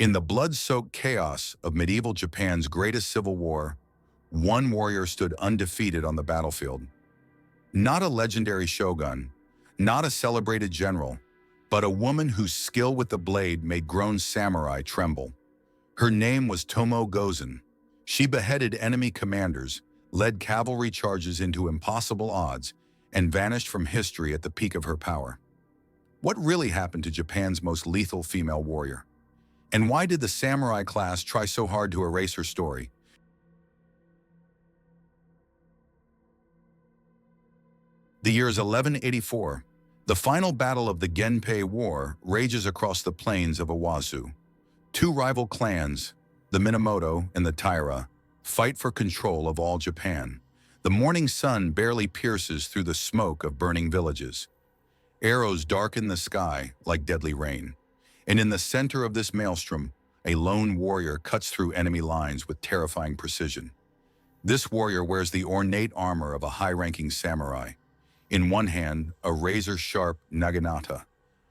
In the blood-soaked chaos of medieval Japan's greatest civil war, one warrior stood undefeated on the battlefield. Not a legendary shogun, not a celebrated general, but a woman whose skill with the blade made grown samurai tremble. Her name was Tomoe Gozen. She beheaded enemy commanders, led cavalry charges into impossible odds, and vanished from history at the peak of her power. What really happened to Japan's most lethal female warrior? And why did the samurai class try so hard to erase her story? The year is 1184. The final battle of the Genpei War rages across the plains of Awazu. Two rival clans, the Minamoto and the Taira, fight for control of all Japan. The morning sun barely pierces through the smoke of burning villages. Arrows darken the sky like deadly rain. And in the center of this maelstrom, a lone warrior cuts through enemy lines with terrifying precision. This warrior wears the ornate armor of a high-ranking samurai. In one hand, a razor-sharp naginata,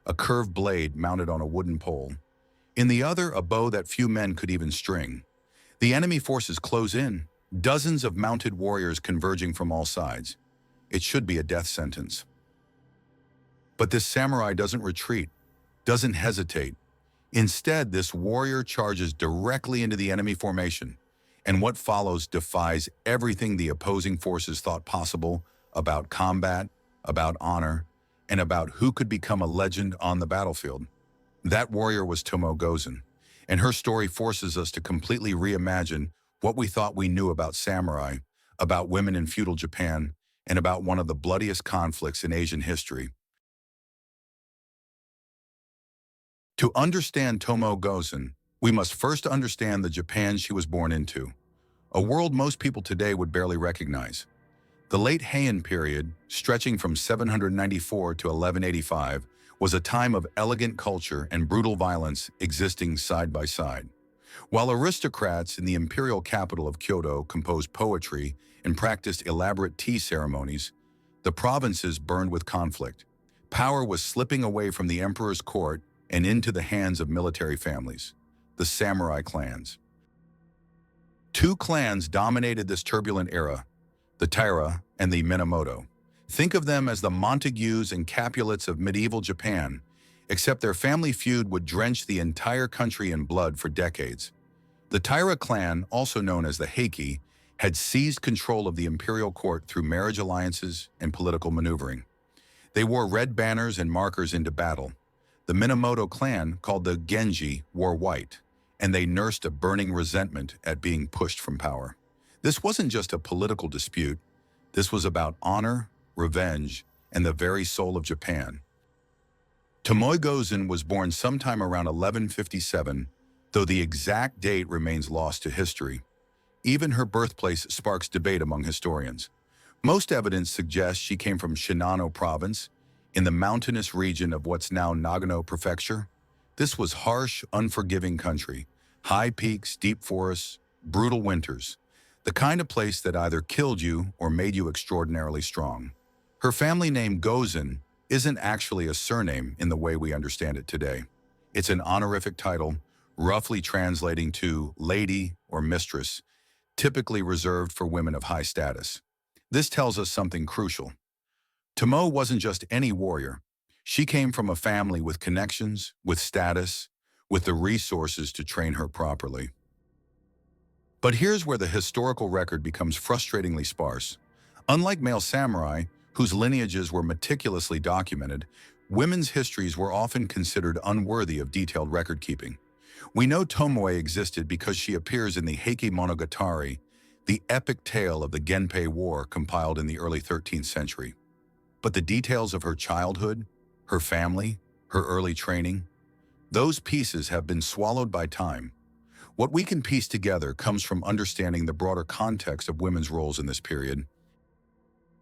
a curved blade mounted on a wooden pole. In the other, a bow that few men could even string. The enemy forces close in, dozens of mounted warriors converging from all sides. It should be a death sentence. But this samurai doesn't retreat, doesn't hesitate. Instead, this warrior charges directly into the enemy formation, and what follows defies everything the opposing forces thought possible about combat, about honor, and about who could become a legend on the battlefield. That warrior was Tomoe Gozen, and her story forces us to completely reimagine what we thought we knew about samurai, about women in feudal Japan, and about one of the bloodiest conflicts in Asian history. To understand Tomoe Gozen, we must first understand the Japan she was born into, a world most people today would barely recognize. The late Heian period, stretching from 794 to 1185, was a time of elegant culture and brutal violence existing side by side. While aristocrats in the imperial capital of Kyoto composed poetry and practiced elaborate tea ceremonies, the provinces burned with conflict. Power was slipping away from the emperor's court and into the hands of military families, the samurai clans. Two clans dominated this turbulent era, the Taira and the Minamoto. Think of them as the Montagues and Capulets of medieval Japan, except their family feud would drench the entire country in blood for decades. The Taira clan, also known as the Heike, had seized control of the imperial court through marriage alliances and political maneuvering. They wore red banners and markers into battle. The Minamoto clan, called the Genji, wore white, and they nursed a burning resentment at being pushed from power. This wasn't just a political dispute. This was about honor, revenge, and the very soul of Japan. Tomoe Gozen was born sometime around 1157, though the exact date remains lost to history. Even her birthplace sparks debate among historians. Most evidence suggests she came from Shinano province, in the mountainous region of what's now Nagano Prefecture. This was harsh, unforgiving country. High peaks, deep forests, brutal winters. The kind of place that either killed you or made you extraordinarily strong. Her family name Gozen isn't actually a surname in the way we understand it today. It's an honorific title, roughly translating to lady or mistress, typically reserved for women of high status. This tells us something crucial. Tomoe wasn't just any warrior. She came from a family with connections, with status, with the resources to train her properly. But here's where the historical record becomes frustratingly sparse. Unlike male samurai, whose lineages were meticulously documented, women's histories were often considered unworthy of detailed record-keeping. We know Tomoe existed because she appears in the Heike Monogatari, the epic tale of the Genpei War compiled in the early 13th century. But the details of her childhood, her family, her early training, those pieces have been swallowed by time. What we can piece together comes from understanding the broader context of women's roles in this period.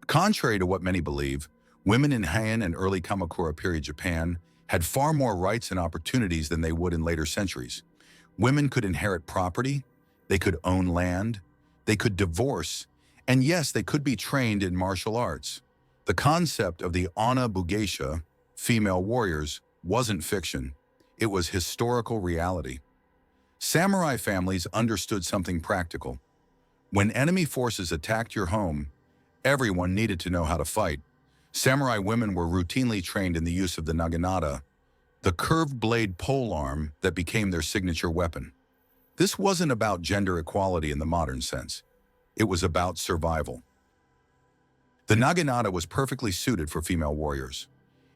Contrary to what many believe, women in Heian and early Kamakura period Japan had far more rights and opportunities than they would in later centuries. Women could inherit property, they could own land, they could divorce, and yes, they could be trained in martial arts. The concept of the Onna Bugeisha, female warriors, wasn't fiction. It was historical reality. Samurai families understood something practical. When enemy forces attacked your home, everyone needed to know how to fight. Samurai women were routinely trained in the use of the naginata, the curved blade polearm that became their signature weapon. This wasn't about gender equality in the modern sense. It was about survival. The naginata was perfectly suited for female warriors.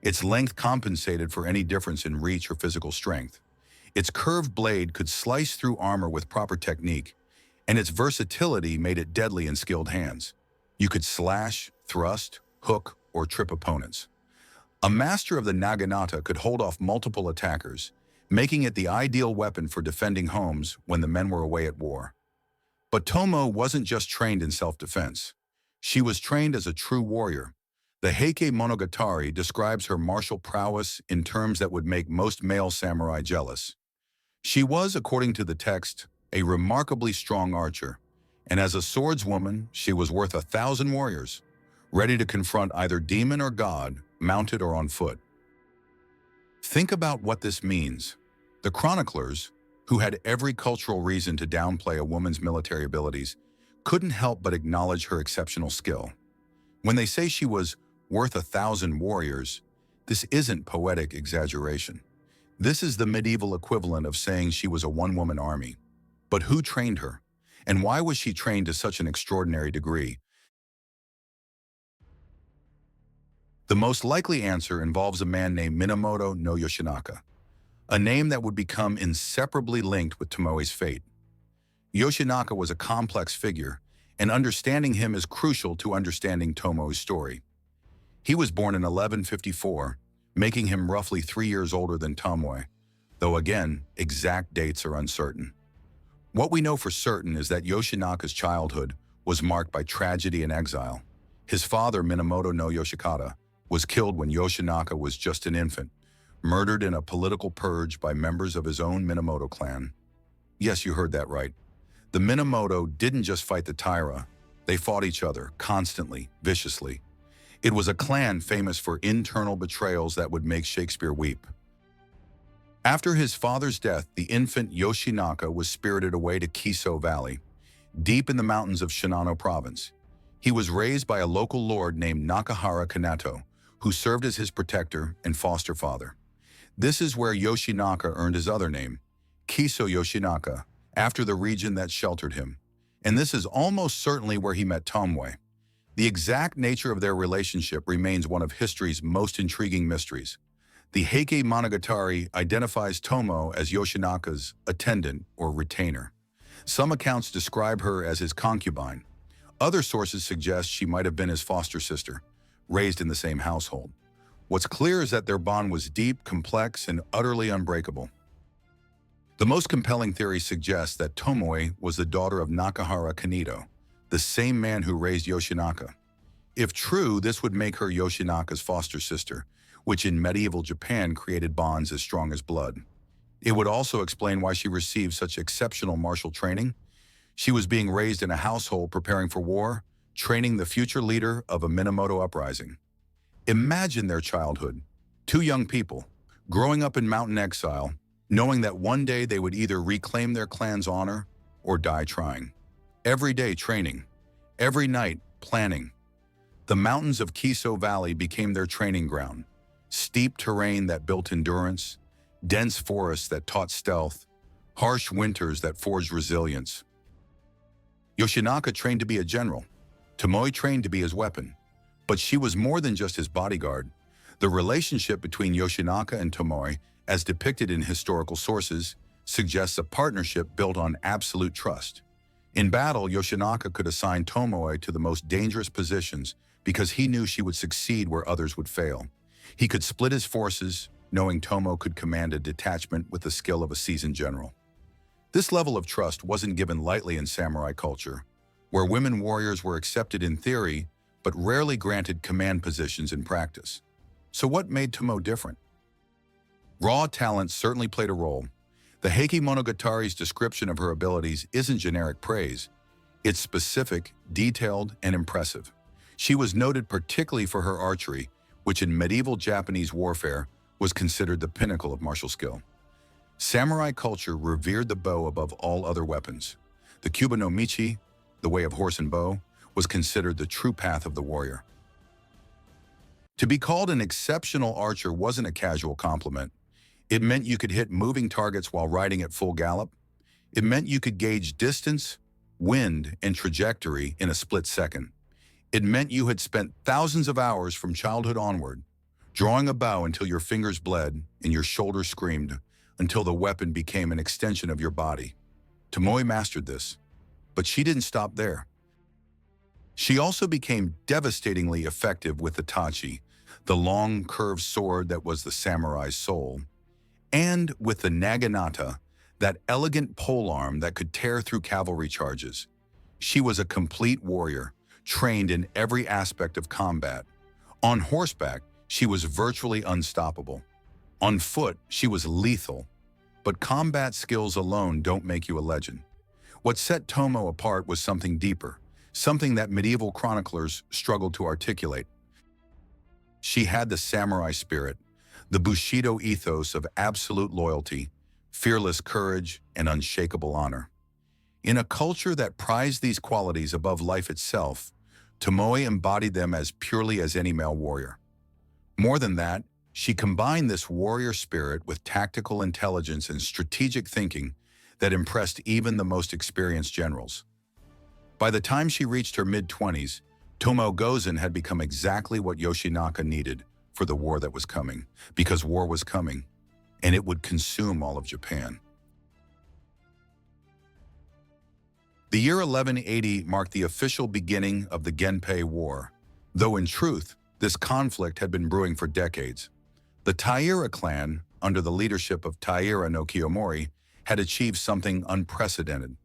Its length compensated for any difference in reach or physical strength. Its curved blade could slice through armor with proper technique, and its versatility made it deadly in skilled hands. You could slash, thrust, hook, or trip opponents. A master of the naginata could hold off multiple attackers, making it the ideal weapon for defending homes when the men were away at war. But Tomoe wasn't just trained in self-defense. She was trained as a true warrior. The Heike Monogatari describes her martial prowess in terms that would make most male samurai jealous. She was, according to the text, a remarkably strong archer, and as a swordswoman, she was worth 1,000 warriors, ready to confront either demon or god, mounted or on foot. Think about what this means. The chroniclers, who had every cultural reason to downplay a woman's military abilities, couldn't help but acknowledge her exceptional skill. When they say she was worth 1,000 warriors, this isn't poetic exaggeration. This is the medieval equivalent of saying she was a one-woman army. But who trained her? And why was she trained to such an extraordinary degree? The most likely answer involves a man named Minamoto no Yoshinaka, a name that would become inseparably linked with Tomoe's fate. Yoshinaka was a complex figure, and understanding him is crucial to understanding Tomoe's story. He was born in 1154, making him roughly 3 years older than Tomoe, though again, exact dates are uncertain. What we know for certain is that Yoshinaka's childhood was marked by tragedy and exile. His father, Minamoto no Yoshikata, was killed when Yoshinaka was just an infant, murdered in a political purge by members of his own Minamoto clan. Yes, you heard that right. The Minamoto didn't just fight the Taira, they fought each other, constantly, viciously. It was a clan famous for internal betrayals that would make Shakespeare weep. After his father's death, the infant Yoshinaka was spirited away to Kiso Valley, deep in the mountains of Shinano Province. He was raised by a local lord named Nakahara Kanato, who served as his protector and foster father. This is where Yoshinaka earned his other name, Kiso Yoshinaka, after the region that sheltered him. And this is almost certainly where he met Tomoe. The exact nature of their relationship remains one of history's most intriguing mysteries. The Heike Monogatari identifies Tomoe as Yoshinaka's attendant or retainer. Some accounts describe her as his concubine. Other sources suggest she might have been his foster sister, raised in the same household. What's clear is that their bond was deep, complex, and utterly unbreakable. The most compelling theory suggests that Tomoe was the daughter of Nakahara Kanito, the same man who raised Yoshinaka. If true, this would make her Yoshinaka's foster sister, which in medieval Japan created bonds as strong as blood. It would also explain why she received such exceptional martial training. She was being raised in a household preparing for war, training the future leader of a Minamoto uprising. Imagine their childhood. Two young people, growing up in mountain exile, knowing that one day they would either reclaim their clan's honor or die trying. Every day training, every night planning. The mountains of Kiso Valley became their training ground. Steep terrain that built endurance, dense forests that taught stealth, harsh winters that forged resilience. Yoshinaka trained to be a general. Tomoe trained to be his weapon. But she was more than just his bodyguard. The relationship between Yoshinaka and Tomoe, as depicted in historical sources, suggests a partnership built on absolute trust. In battle, Yoshinaka could assign Tomoe to the most dangerous positions because he knew she would succeed where others would fail. He could split his forces, knowing Tomoe could command a detachment with the skill of a seasoned general. This level of trust wasn't given lightly in samurai culture, where women warriors were accepted in theory, but rarely granted command positions in practice. So what made Tomoe different? Raw talent certainly played a role. The Heike Monogatari's description of her abilities isn't generic praise. It's specific, detailed, and impressive. She was noted particularly for her archery, which in medieval Japanese warfare was considered the pinnacle of martial skill. Samurai culture revered the bow above all other weapons. The Kyuba no Michi, the way of horse and bow, was considered the true path of the warrior. To be called an exceptional archer wasn't a casual compliment. It meant you could hit moving targets while riding at full gallop. It meant you could gauge distance, wind, and trajectory in a split second. It meant you had spent thousands of hours from childhood onward, drawing a bow until your fingers bled and your shoulders screamed, until the weapon became an extension of your body. Tomoe mastered this, but she didn't stop there. She also became devastatingly effective with the tachi, the long, curved sword that was the samurai's soul, and with the naginata, that elegant polearm that could tear through cavalry charges. She was a complete warrior, trained in every aspect of combat. On horseback, she was virtually unstoppable. On foot, she was lethal. But combat skills alone don't make you a legend. What set Tomoe apart was something deeper, something that medieval chroniclers struggled to articulate. She had the samurai spirit, the Bushido ethos of absolute loyalty, fearless courage, and unshakable honor. In a culture that prized these qualities above life itself, Tomoe embodied them as purely as any male warrior. More than that, she combined this warrior spirit with tactical intelligence and strategic thinking that impressed even the most experienced generals. By the time she reached her mid-20s, Tomoe Gozen had become exactly what Yoshinaka needed for the war that was coming, because war was coming, and it would consume all of Japan. The year 1180 marked the official beginning of the Genpei War, though in truth, this conflict had been brewing for decades. The Taira clan, under the leadership of Taira no Kiyomori, had achieved something unprecedented.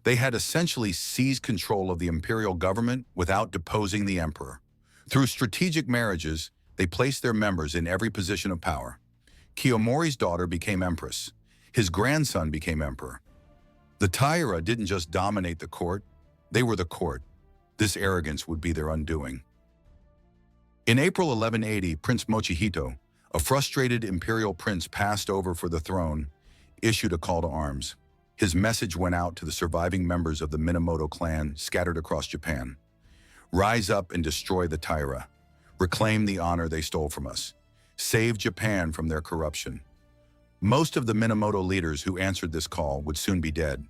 They had essentially seized control of the imperial government without deposing the emperor. Through strategic marriages, they placed their members in every position of power. Kiyomori's daughter became empress. His grandson became emperor. The Taira didn't just dominate the court, they were the court. This arrogance would be their undoing. In April 1180, Prince Mochihito, a frustrated imperial prince passed over for the throne, issued a call to arms. His message went out to the surviving members of the Minamoto clan scattered across Japan. Rise up and destroy the Taira. Reclaim the honor they stole from us. Save Japan from their corruption. Most of the Minamoto leaders who answered this call would soon be dead.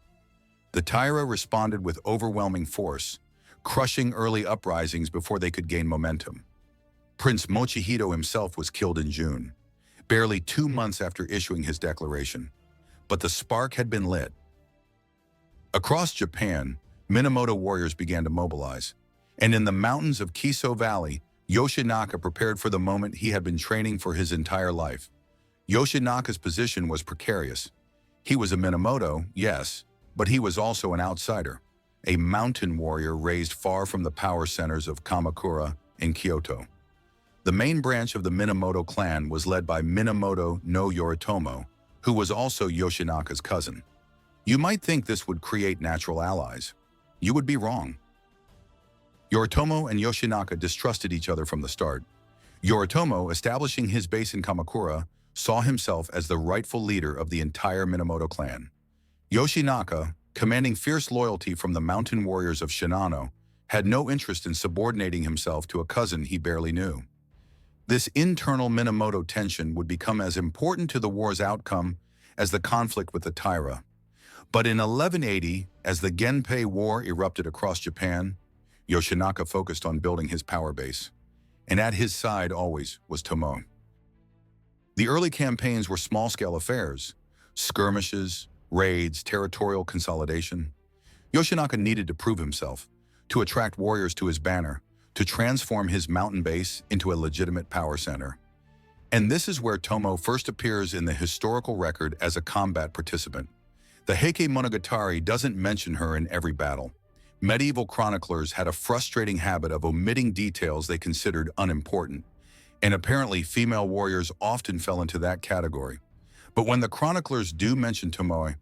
The Taira responded with overwhelming force, crushing early uprisings before they could gain momentum. Prince Mochihito himself was killed in June, barely 2 months after issuing his declaration. But the spark had been lit. Across Japan, Minamoto warriors began to mobilize, and in the mountains of Kiso Valley, Yoshinaka prepared for the moment he had been training for his entire life. Yoshinaka's position was precarious. He was a Minamoto, yes, but he was also an outsider, a mountain warrior raised far from the power centers of Kamakura and Kyoto. The main branch of the Minamoto clan was led by Minamoto no Yoritomo, who was also Yoshinaka's cousin. You might think this would create natural allies. You would be wrong. Yoritomo and Yoshinaka distrusted each other from the start. Yoritomo, establishing his base in Kamakura, saw himself as the rightful leader of the entire Minamoto clan. Yoshinaka, commanding fierce loyalty from the mountain warriors of Shinano, had no interest in subordinating himself to a cousin he barely knew. This internal Minamoto tension would become as important to the war's outcome as the conflict with the Taira. But in 1180, as the Genpei War erupted across Japan, Yoshinaka focused on building his power base. And at his side always was Tomoe. The early campaigns were small-scale affairs, skirmishes, raids, territorial consolidation. Yoshinaka needed to prove himself, to attract warriors to his banner, to transform his mountain base into a legitimate power center. And this is where Tomoe first appears in the historical record as a combat participant. The Heike Monogatari doesn't mention her in every battle. Medieval chroniclers had a frustrating habit of omitting details they considered unimportant, and apparently female warriors often fell into that category. But when the chroniclers do mention Tomoe,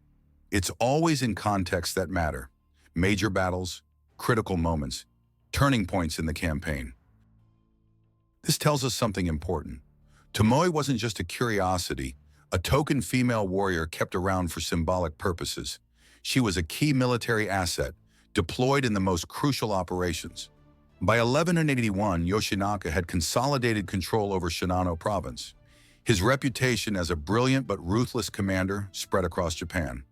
it's always in contexts that matter: major battles, critical moments, turning points in the campaign. This tells us something important. Tomoe wasn't just a curiosity, a token female warrior kept around for symbolic purposes. She was a key military asset, deployed in the most crucial operations. By 1181, Yoshinaka had consolidated control over Shinano province. His reputation as a brilliant but ruthless commander spread across Japan.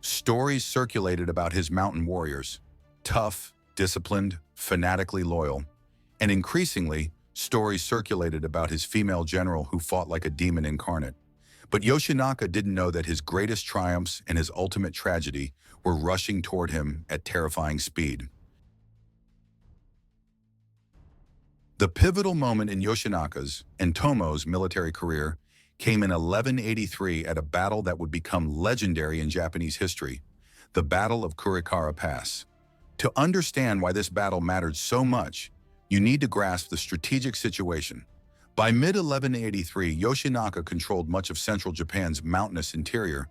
Stories circulated about his mountain warriors, tough, disciplined, fanatically loyal, and increasingly, stories circulated about his female general who fought like a demon incarnate. But Yoshinaka didn't know that his greatest triumphs and his ultimate tragedy were rushing toward him at terrifying speed. The pivotal moment in Yoshinaka's and Tomoe's military career came in 1183 at a battle that would become legendary in Japanese history, the Battle of Kurikara Pass. To understand why this battle mattered so much, you need to grasp the strategic situation. By mid-1183, Yoshinaka controlled much of central Japan's mountainous interior,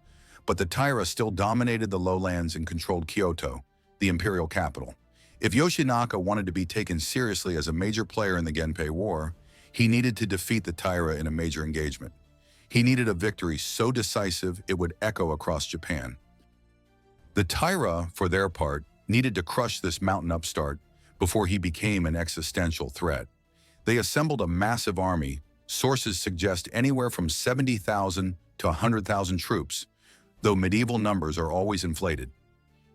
but the Taira still dominated the lowlands and controlled Kyoto, the imperial capital. If Yoshinaka wanted to be taken seriously as a major player in the Genpei War, he needed to defeat the Taira in a major engagement. He needed a victory so decisive it would echo across Japan. The Taira, for their part, needed to crush this mountain upstart before he became an existential threat. They assembled a massive army. Sources suggest anywhere from 70,000 to 100,000 troops, though medieval numbers are always inflated.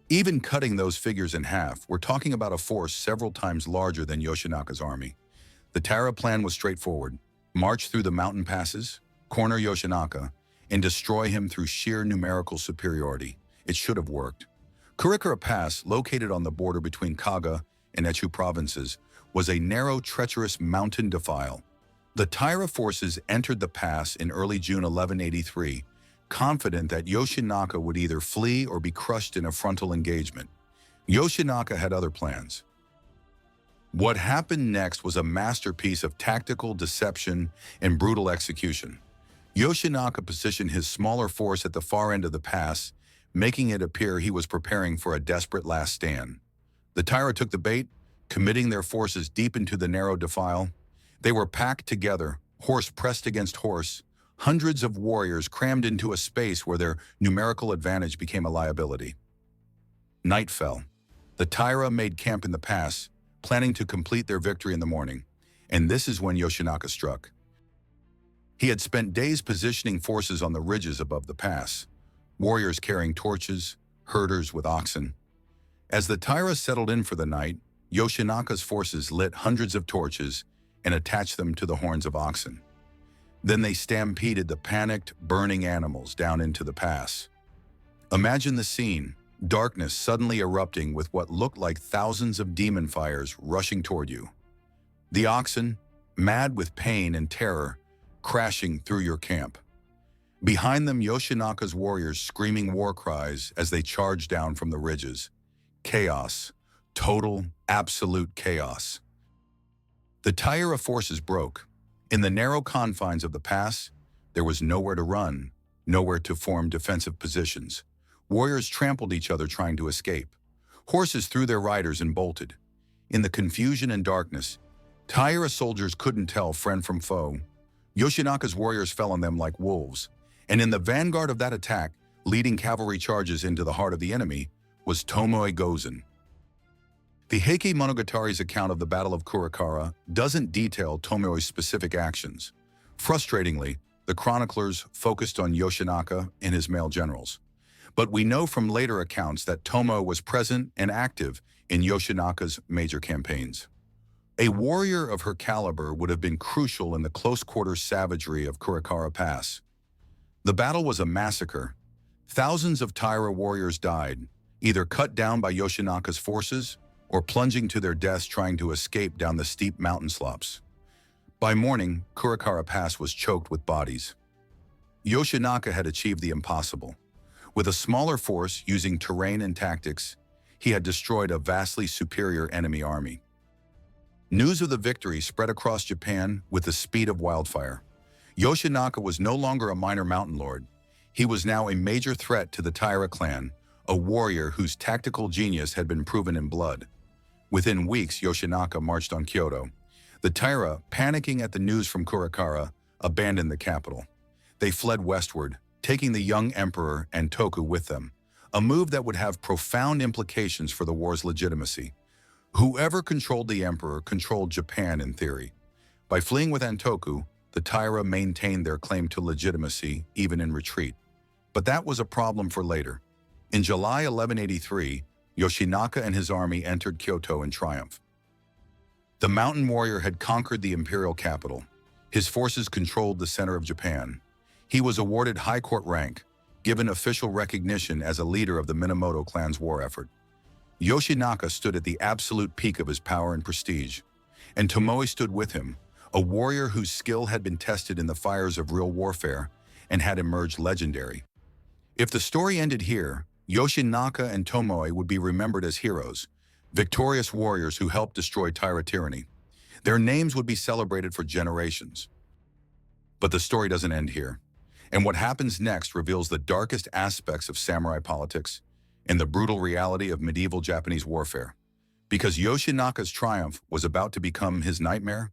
Even cutting those figures in half, we're talking about a force several times larger than Yoshinaka's army. The Taira plan was straightforward: march through the mountain passes, corner Yoshinaka, and destroy him through sheer numerical superiority. It should have worked. Kurikara Pass, located on the border between Kaga and Echu provinces, was a narrow, treacherous mountain defile. The Taira forces entered the pass in early June 1183, confident that Yoshinaka would either flee or be crushed in a frontal engagement. Yoshinaka had other plans. What happened next was a masterpiece of tactical deception and brutal execution. Yoshinaka positioned his smaller force at the far end of the pass, making it appear he was preparing for a desperate last stand. The Taira took the bait, committing their forces deep into the narrow defile. They were packed together, horse pressed against horse, hundreds of warriors crammed into a space where their numerical advantage became a liability. Night fell. The Taira made camp in the pass, planning to complete their victory in the morning, and this is when Yoshinaka struck. He had spent days positioning forces on the ridges above the pass, warriors carrying torches, herders with oxen. As the Taira settled in for the night, Yoshinaka's forces lit hundreds of torches and attached them to the horns of oxen. Then they stampeded the panicked, burning animals down into the pass. Imagine the scene: darkness suddenly erupting with what looked like thousands of demon fires rushing toward you. The oxen, mad with pain and terror, crashing through your camp. Behind them, Yoshinaka's warriors screaming war cries as they charged down from the ridges. Chaos. Total, absolute chaos. The Taira forces broke. In the narrow confines of the pass, there was nowhere to run, nowhere to form defensive positions. Warriors trampled each other trying to escape. Horses threw their riders and bolted. In the confusion and darkness, Taira soldiers couldn't tell friend from foe. Yoshinaka's warriors fell on them like wolves, and in the vanguard of that attack, leading cavalry charges into the heart of the enemy, was Tomoe Gozen. The Heike Monogatari's account of the Battle of Kurikara doesn't detail Tomoe's specific actions. Frustratingly, the chroniclers focused on Yoshinaka and his male generals. But we know from later accounts that Tomoe was present and active in Yoshinaka's major campaigns. A warrior of her caliber would have been crucial in the close-quarter savagery of Kurikara Pass. The battle was a massacre. Thousands of Taira warriors died, either cut down by Yoshinaka's forces or plunging to their deaths trying to escape down the steep mountain slopes. By morning, Kurikara Pass was choked with bodies. Yoshinaka had achieved the impossible. With a smaller force using terrain and tactics, he had destroyed a vastly superior enemy army. News of the victory spread across Japan with the speed of wildfire. Yoshinaka was no longer a minor mountain lord. He was now a major threat to the Taira clan, a warrior whose tactical genius had been proven in blood. Within weeks, Yoshinaka marched on Kyoto. The Taira, panicking at the news from Kurikara, abandoned the capital. They fled westward, taking the young emperor and Toku with them, a move that would have profound implications for the war's legitimacy. Whoever controlled the emperor controlled Japan in theory. By fleeing with Antoku, the Taira maintained their claim to legitimacy even in retreat. But that was a problem for later. In July 1183, Yoshinaka and his army entered Kyoto in triumph. The mountain warrior had conquered the imperial capital. His forces controlled the center of Japan. He was awarded high court rank, given official recognition as a leader of the Minamoto clan's war effort. Yoshinaka stood at the absolute peak of his power and prestige, and Tomoe stood with him, a warrior whose skill had been tested in the fires of real warfare and had emerged legendary. If the story ended here, Yoshinaka and Tomoe would be remembered as heroes, victorious warriors who helped destroy Taira tyranny. Their names would be celebrated for generations. But the story doesn't end here, and what happens next reveals the darkest aspects of samurai politics and the brutal reality of medieval Japanese warfare. Because Yoshinaka's triumph was about to become his nightmare.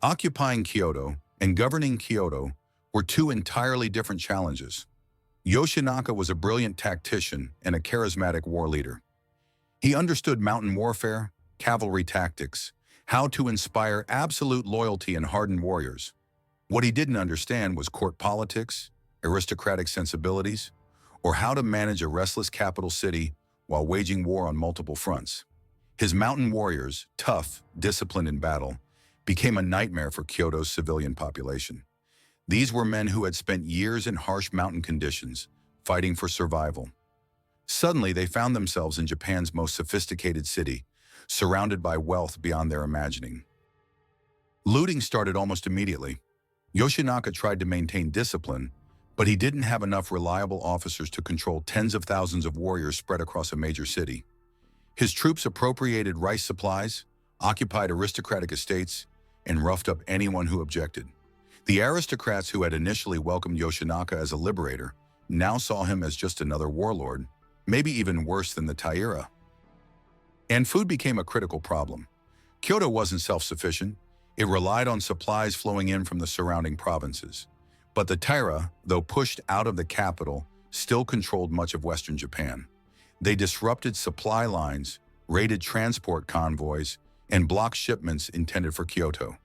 Occupying Kyoto and governing Kyoto were two entirely different challenges. Yoshinaka was a brilliant tactician and a charismatic war leader. He understood mountain warfare, cavalry tactics, how to inspire absolute loyalty in hardened warriors. What he didn't understand was court politics, aristocratic sensibilities, or how to manage a restless capital city while waging war on multiple fronts. His mountain warriors, tough, disciplined in battle, became a nightmare for Kyoto's civilian population. These were men who had spent years in harsh mountain conditions, fighting for survival. Suddenly, they found themselves in Japan's most sophisticated city, surrounded by wealth beyond their imagining. Looting started almost immediately. Yoshinaka tried to maintain discipline, but he didn't have enough reliable officers to control tens of thousands of warriors spread across a major city. His troops appropriated rice supplies, occupied aristocratic estates, and roughed up anyone who objected. The aristocrats who had initially welcomed Yoshinaka as a liberator now saw him as just another warlord, maybe even worse than the Taira. And food became a critical problem. Kyoto wasn't self-sufficient. It relied on supplies flowing in from the surrounding provinces. But the Taira, though pushed out of the capital, still controlled much of western Japan. They disrupted supply lines, raided transport convoys, and blocked shipments intended for Kyoto.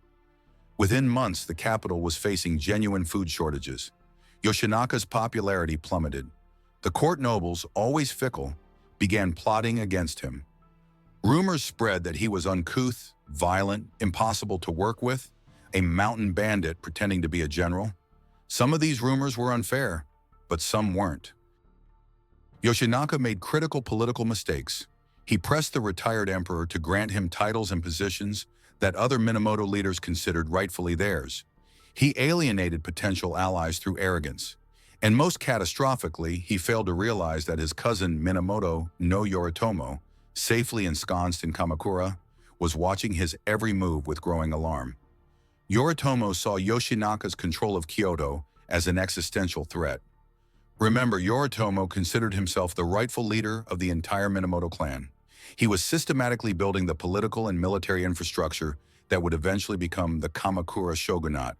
Within months, the capital was facing genuine food shortages. Yoshinaka's popularity plummeted. The court nobles, always fickle, began plotting against him. Rumors spread that he was uncouth, violent, impossible to work with, a mountain bandit pretending to be a general. Some of these rumors were unfair, but some weren't. Yoshinaka made critical political mistakes. He pressed the retired emperor to grant him titles and positions that other Minamoto leaders considered rightfully theirs. He alienated potential allies through arrogance. And most catastrophically, he failed to realize that his cousin Minamoto no Yoritomo, safely ensconced in Kamakura, was watching his every move with growing alarm. Yoritomo saw Yoshinaka's control of Kyoto as an existential threat. Remember, Yoritomo considered himself the rightful leader of the entire Minamoto clan. He was systematically building the political and military infrastructure that would eventually become the Kamakura shogunate,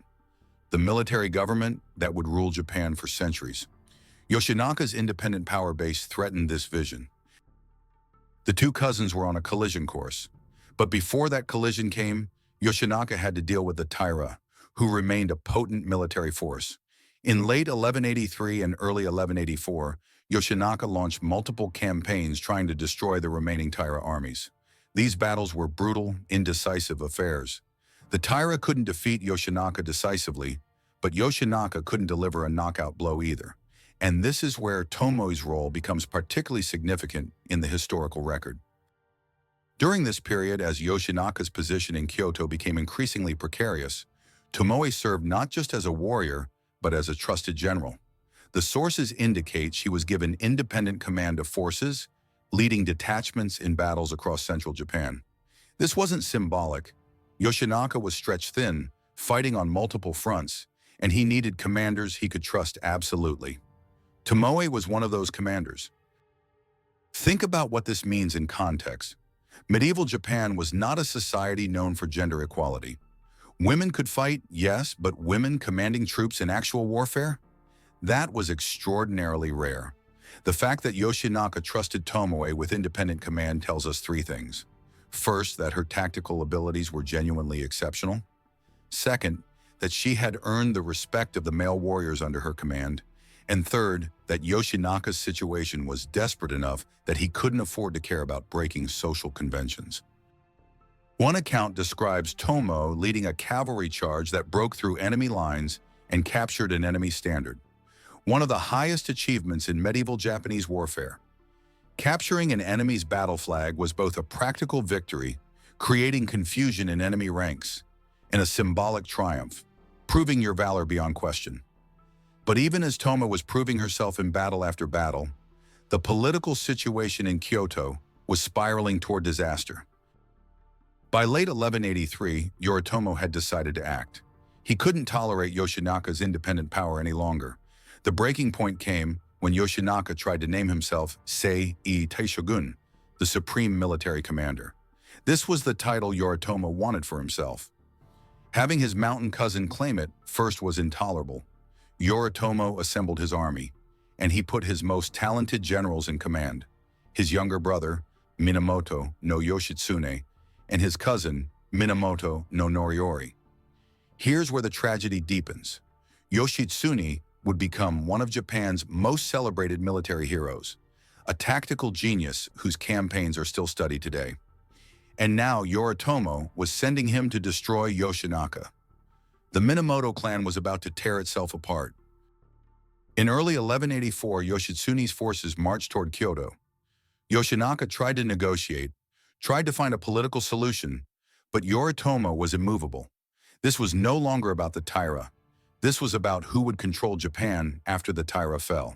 the military government that would rule Japan for centuries. Yoshinaka's independent power base threatened this vision. The two cousins were on a collision course. But before that collision came, Yoshinaka had to deal with the Taira, who remained a potent military force. In late 1183 and early 1184, Yoshinaka launched multiple campaigns trying to destroy the remaining Taira armies. These battles were brutal, indecisive affairs. The Taira couldn't defeat Yoshinaka decisively, but Yoshinaka couldn't deliver a knockout blow either. And this is where Tomoe's role becomes particularly significant in the historical record. During this period, as Yoshinaka's position in Kyoto became increasingly precarious, Tomoe served not just as a warrior, but as a trusted general. The sources indicate she was given independent command of forces, leading detachments in battles across central Japan. This wasn't symbolic. Yoshinaka was stretched thin, fighting on multiple fronts, and he needed commanders he could trust absolutely. Tomoe was one of those commanders. Think about what this means in context. Medieval Japan was not a society known for gender equality. Women could fight, yes, but women commanding troops in actual warfare? That was extraordinarily rare. The fact that Yoshinaka trusted Tomoe with independent command tells us three things. First, that her tactical abilities were genuinely exceptional. Second, that she had earned the respect of the male warriors under her command. And third, that Yoshinaka's situation was desperate enough that he couldn't afford to care about breaking social conventions. One account describes Tomoe leading a cavalry charge that broke through enemy lines and captured an enemy standard, one of the highest achievements in medieval Japanese warfare. Capturing an enemy's battle flag was both a practical victory, creating confusion in enemy ranks, and a symbolic triumph, proving your valor beyond question. But even as Tomoe was proving herself in battle after battle, the political situation in Kyoto was spiraling toward disaster. By late 1183, Yoritomo had decided to act. He couldn't tolerate Yoshinaka's independent power any longer. The breaking point came when Yoshinaka tried to name himself Sei-i Taishogun, the supreme military commander. This was the title Yoritomo wanted for himself. Having his mountain cousin claim it first was intolerable. Yoritomo assembled his army, and he put his most talented generals in command. His younger brother, Minamoto no Yoshitsune, and his cousin, Minamoto no Noriori. Here's where the tragedy deepens. Yoshitsune would become one of Japan's most celebrated military heroes, a tactical genius whose campaigns are still studied today. And now Yoritomo was sending him to destroy Yoshinaka. The Minamoto clan was about to tear itself apart. In early 1184, Yoshitsune's forces marched toward Kyoto. Yoshinaka tried to negotiate, tried to find a political solution, but Yoritomo was immovable. This was no longer about the Taira. This was about who would control Japan after the Taira fell.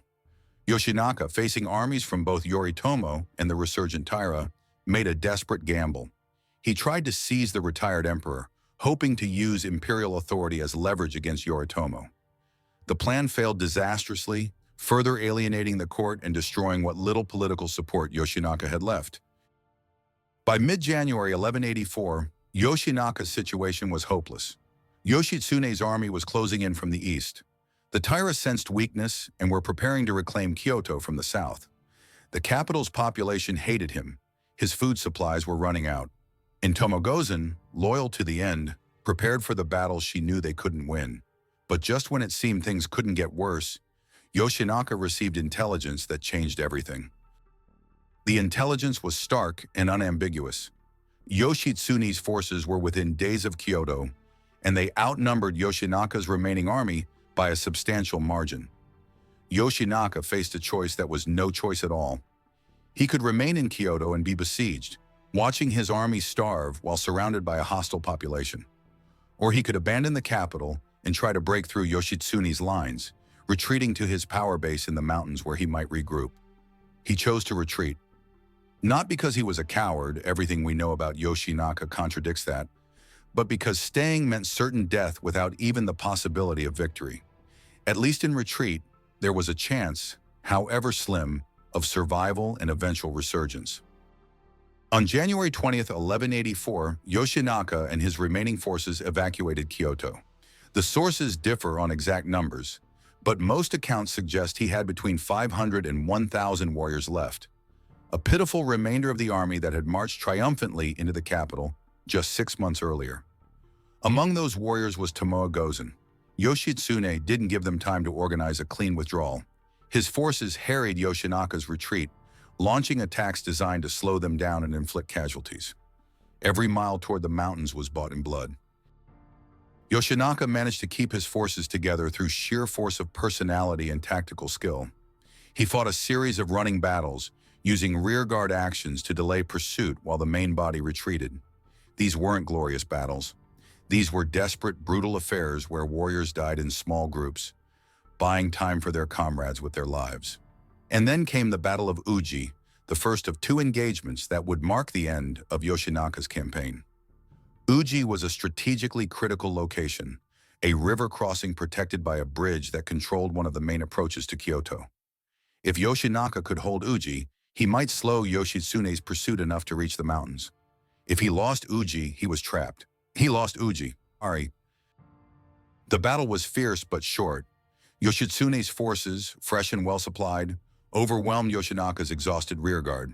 Yoshinaka, facing armies from both Yoritomo and the resurgent Taira, made a desperate gamble. He tried to seize the retired emperor, hoping to use imperial authority as leverage against Yoritomo. The plan failed disastrously, further alienating the court and destroying what little political support Yoshinaka had left. By mid-January 1184, Yoshinaka's situation was hopeless. Yoshitsune's army was closing in from the east. The Taira sensed weakness and were preparing to reclaim Kyoto from the south. The capital's population hated him. His food supplies were running out. And Tomoe Gozen, loyal to the end, prepared for the battle she knew they couldn't win. But just when it seemed things couldn't get worse, Yoshinaka received intelligence that changed everything. The intelligence was stark and unambiguous. Yoshitsune's forces were within days of Kyoto, and they outnumbered Yoshinaka's remaining army by a substantial margin. Yoshinaka faced a choice that was no choice at all. He could remain in Kyoto and be besieged, watching his army starve while surrounded by a hostile population. Or he could abandon the capital and try to break through Yoshitsune's lines, retreating to his power base in the mountains where he might regroup. He chose to retreat. Not because he was a coward, everything we know about Yoshinaka contradicts that, but because staying meant certain death without even the possibility of victory. At least in retreat, there was a chance, however slim, of survival and eventual resurgence. On January 20th, 1184, Yoshinaka and his remaining forces evacuated Kyoto. The sources differ on exact numbers, but most accounts suggest he had between 500 and 1,000 warriors left, a pitiful remainder of the army that had marched triumphantly into the capital just 6 months earlier. Among those warriors was Tomoe Gozen. Yoshitsune didn't give them time to organize a clean withdrawal. His forces harried Yoshinaka's retreat, launching attacks designed to slow them down and inflict casualties. Every mile toward the mountains was bought in blood. Yoshinaka managed to keep his forces together through sheer force of personality and tactical skill. He fought a series of running battles, using rearguard actions to delay pursuit while the main body retreated. These weren't glorious battles. These were desperate, brutal affairs where warriors died in small groups, buying time for their comrades with their lives. And then came the Battle of Uji, the first of 2 engagements that would mark the end of Yoshinaka's campaign. Uji was a strategically critical location, a river crossing protected by a bridge that controlled one of the main approaches to Kyoto. If Yoshinaka could hold Uji, he might slow Yoshitsune's pursuit enough to reach the mountains. If he lost Uji, he was trapped. He lost Uji. Ari. The battle was fierce but short. Yoshitsune's forces, fresh and well-supplied, overwhelmed Yoshinaka's exhausted rearguard.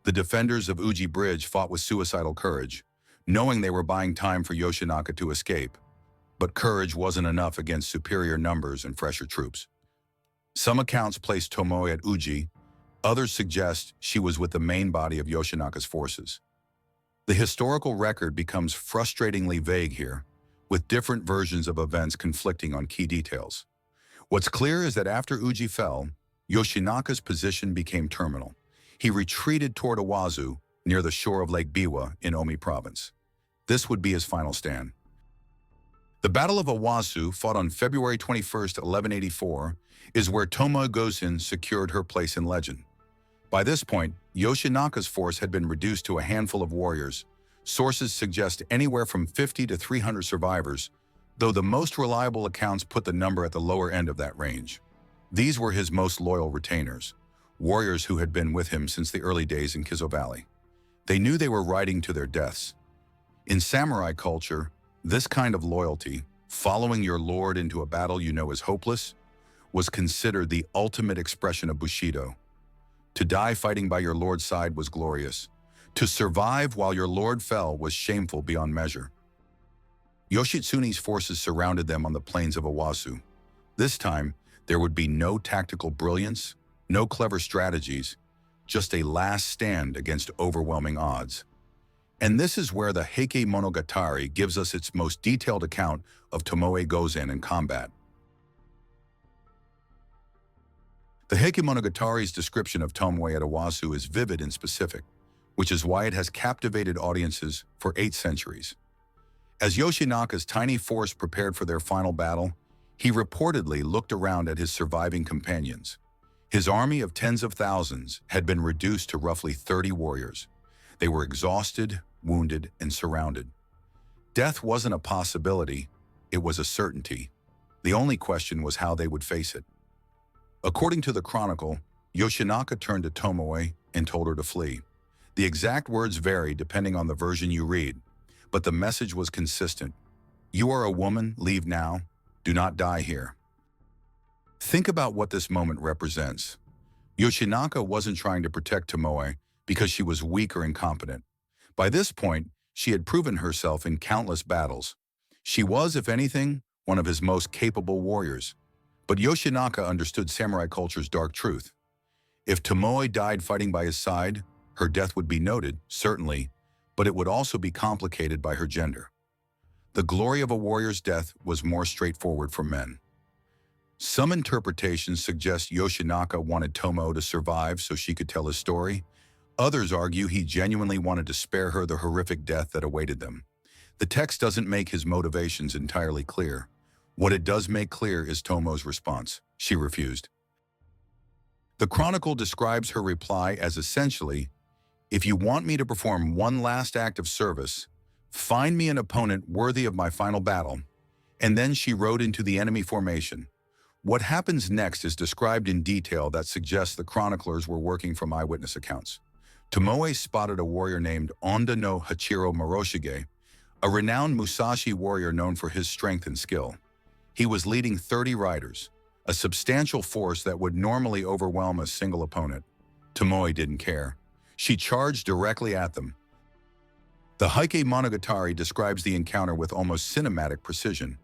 The defenders of Uji Bridge fought with suicidal courage, knowing they were buying time for Yoshinaka to escape. But courage wasn't enough against superior numbers and fresher troops. Some accounts place Tomoe at Uji, others suggest she was with the main body of Yoshinaka's forces. The historical record becomes frustratingly vague here, with different versions of events conflicting on key details. What's clear is that after Uji fell, Yoshinaka's position became terminal. He retreated toward Awazu, near the shore of Lake Biwa in Omi province. This would be his final stand. The Battle of Awazu, fought on February 21, 1184, is where Tomoe Gozen secured her place in legend. By this point, Yoshinaka's force had been reduced to a handful of warriors. Sources suggest anywhere from 50 to 300 survivors, though the most reliable accounts put the number at the lower end of that range. These were his most loyal retainers, warriors who had been with him since the early days in Kizo Valley. They knew they were riding to their deaths. In samurai culture, this kind of loyalty, following your lord into a battle you know is hopeless, was considered the ultimate expression of Bushido. To die fighting by your lord's side was glorious. To survive while your lord fell was shameful beyond measure. Yoshitsune's forces surrounded them on the plains of Awazu. This time, there would be no tactical brilliance, no clever strategies, just a last stand against overwhelming odds. And this is where the Heike Monogatari gives us its most detailed account of Tomoe Gozen in combat. The Heike Monogatari's description of Tomoe at Awazu is vivid and specific, which is why it has captivated audiences for 8 centuries. As Yoshinaka's tiny force prepared for their final battle, he reportedly looked around at his surviving companions. His army of tens of thousands had been reduced to roughly 30 warriors. They were exhausted, wounded, and surrounded. Death wasn't a possibility, it was a certainty. The only question was how they would face it. According to the chronicle, Yoshinaka turned to Tomoe and told her to flee. The exact words vary depending on the version you read, but the message was consistent. You are a woman, leave now. Do not die here. Think about what this moment represents. Yoshinaka wasn't trying to protect Tomoe because she was weak or incompetent. By this point, she had proven herself in countless battles. She was, if anything, one of his most capable warriors. But Yoshinaka understood samurai culture's dark truth. If Tomoe died fighting by his side, her death would be noted, certainly, but it would also be complicated by her gender. The glory of a warrior's death was more straightforward for men. Some interpretations suggest Yoshinaka wanted Tomoe to survive so she could tell his story. Others argue he genuinely wanted to spare her the horrific death that awaited them. The text doesn't make his motivations entirely clear. What it does make clear is Tomoe's response. She refused. The chronicle describes her reply as essentially, "If you want me to perform one last act of service, find me an opponent worthy of my final battle." And then she rode into the enemy formation. What happens next is described in detail that suggests the chroniclers were working from eyewitness accounts. Tomoe spotted a warrior named Onna no Hachiro Moroshige, a renowned Musashi warrior known for his strength and skill. He was leading 30 riders, a substantial force that would normally overwhelm a single opponent. Tomoe didn't care. She charged directly at them. The Heike Monogatari describes the encounter with almost cinematic precision.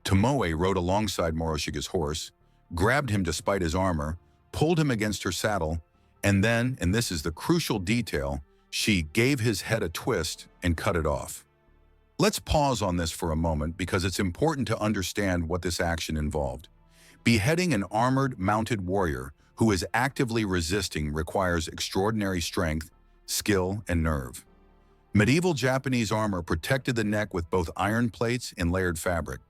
Tomoe rode alongside Moroshige's horse, grabbed him despite his armor, pulled him against her saddle, and then, and this is the crucial detail, she gave his head a twist and cut it off. Let's pause on this for a moment because it's important to understand what this action involved. Beheading an armored, mounted warrior who is actively resisting requires extraordinary strength, skill, and nerve. Medieval Japanese armor protected the neck with both iron plates and layered fabric.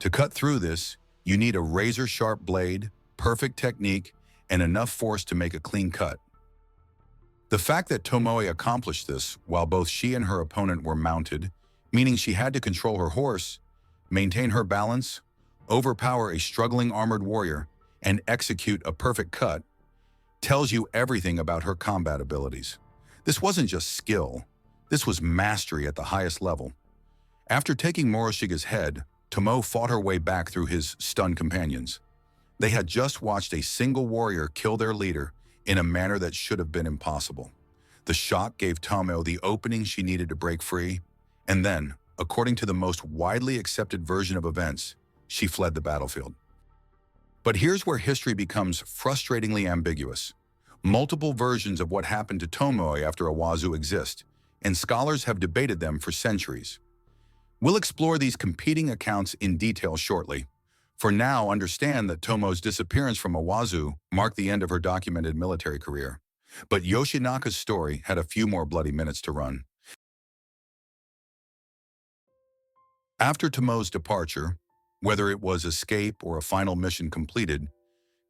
To cut through this, you need a razor-sharp blade, perfect technique, and enough force to make a clean cut. The fact that Tomoe accomplished this while both she and her opponent were mounted, meaning she had to control her horse, maintain her balance, overpower a struggling armored warrior, and execute a perfect cut, tells you everything about her combat abilities. This wasn't just skill, this was mastery at the highest level. After taking Moroshige's head, Tomoe fought her way back through his stunned companions. They had just watched a single warrior kill their leader in a manner that should have been impossible. The shock gave Tomoe the opening she needed to break free, and then, according to the most widely accepted version of events, she fled the battlefield. But here's where history becomes frustratingly ambiguous. Multiple versions of what happened to Tomoe after Awazu exist, and scholars have debated them for centuries. We'll explore these competing accounts in detail shortly. For now, understand that Tomoe's disappearance from Awazu marked the end of her documented military career. But Yoshinaka's story had a few more bloody minutes to run. After Tomoe's departure, whether it was escape or a final mission completed,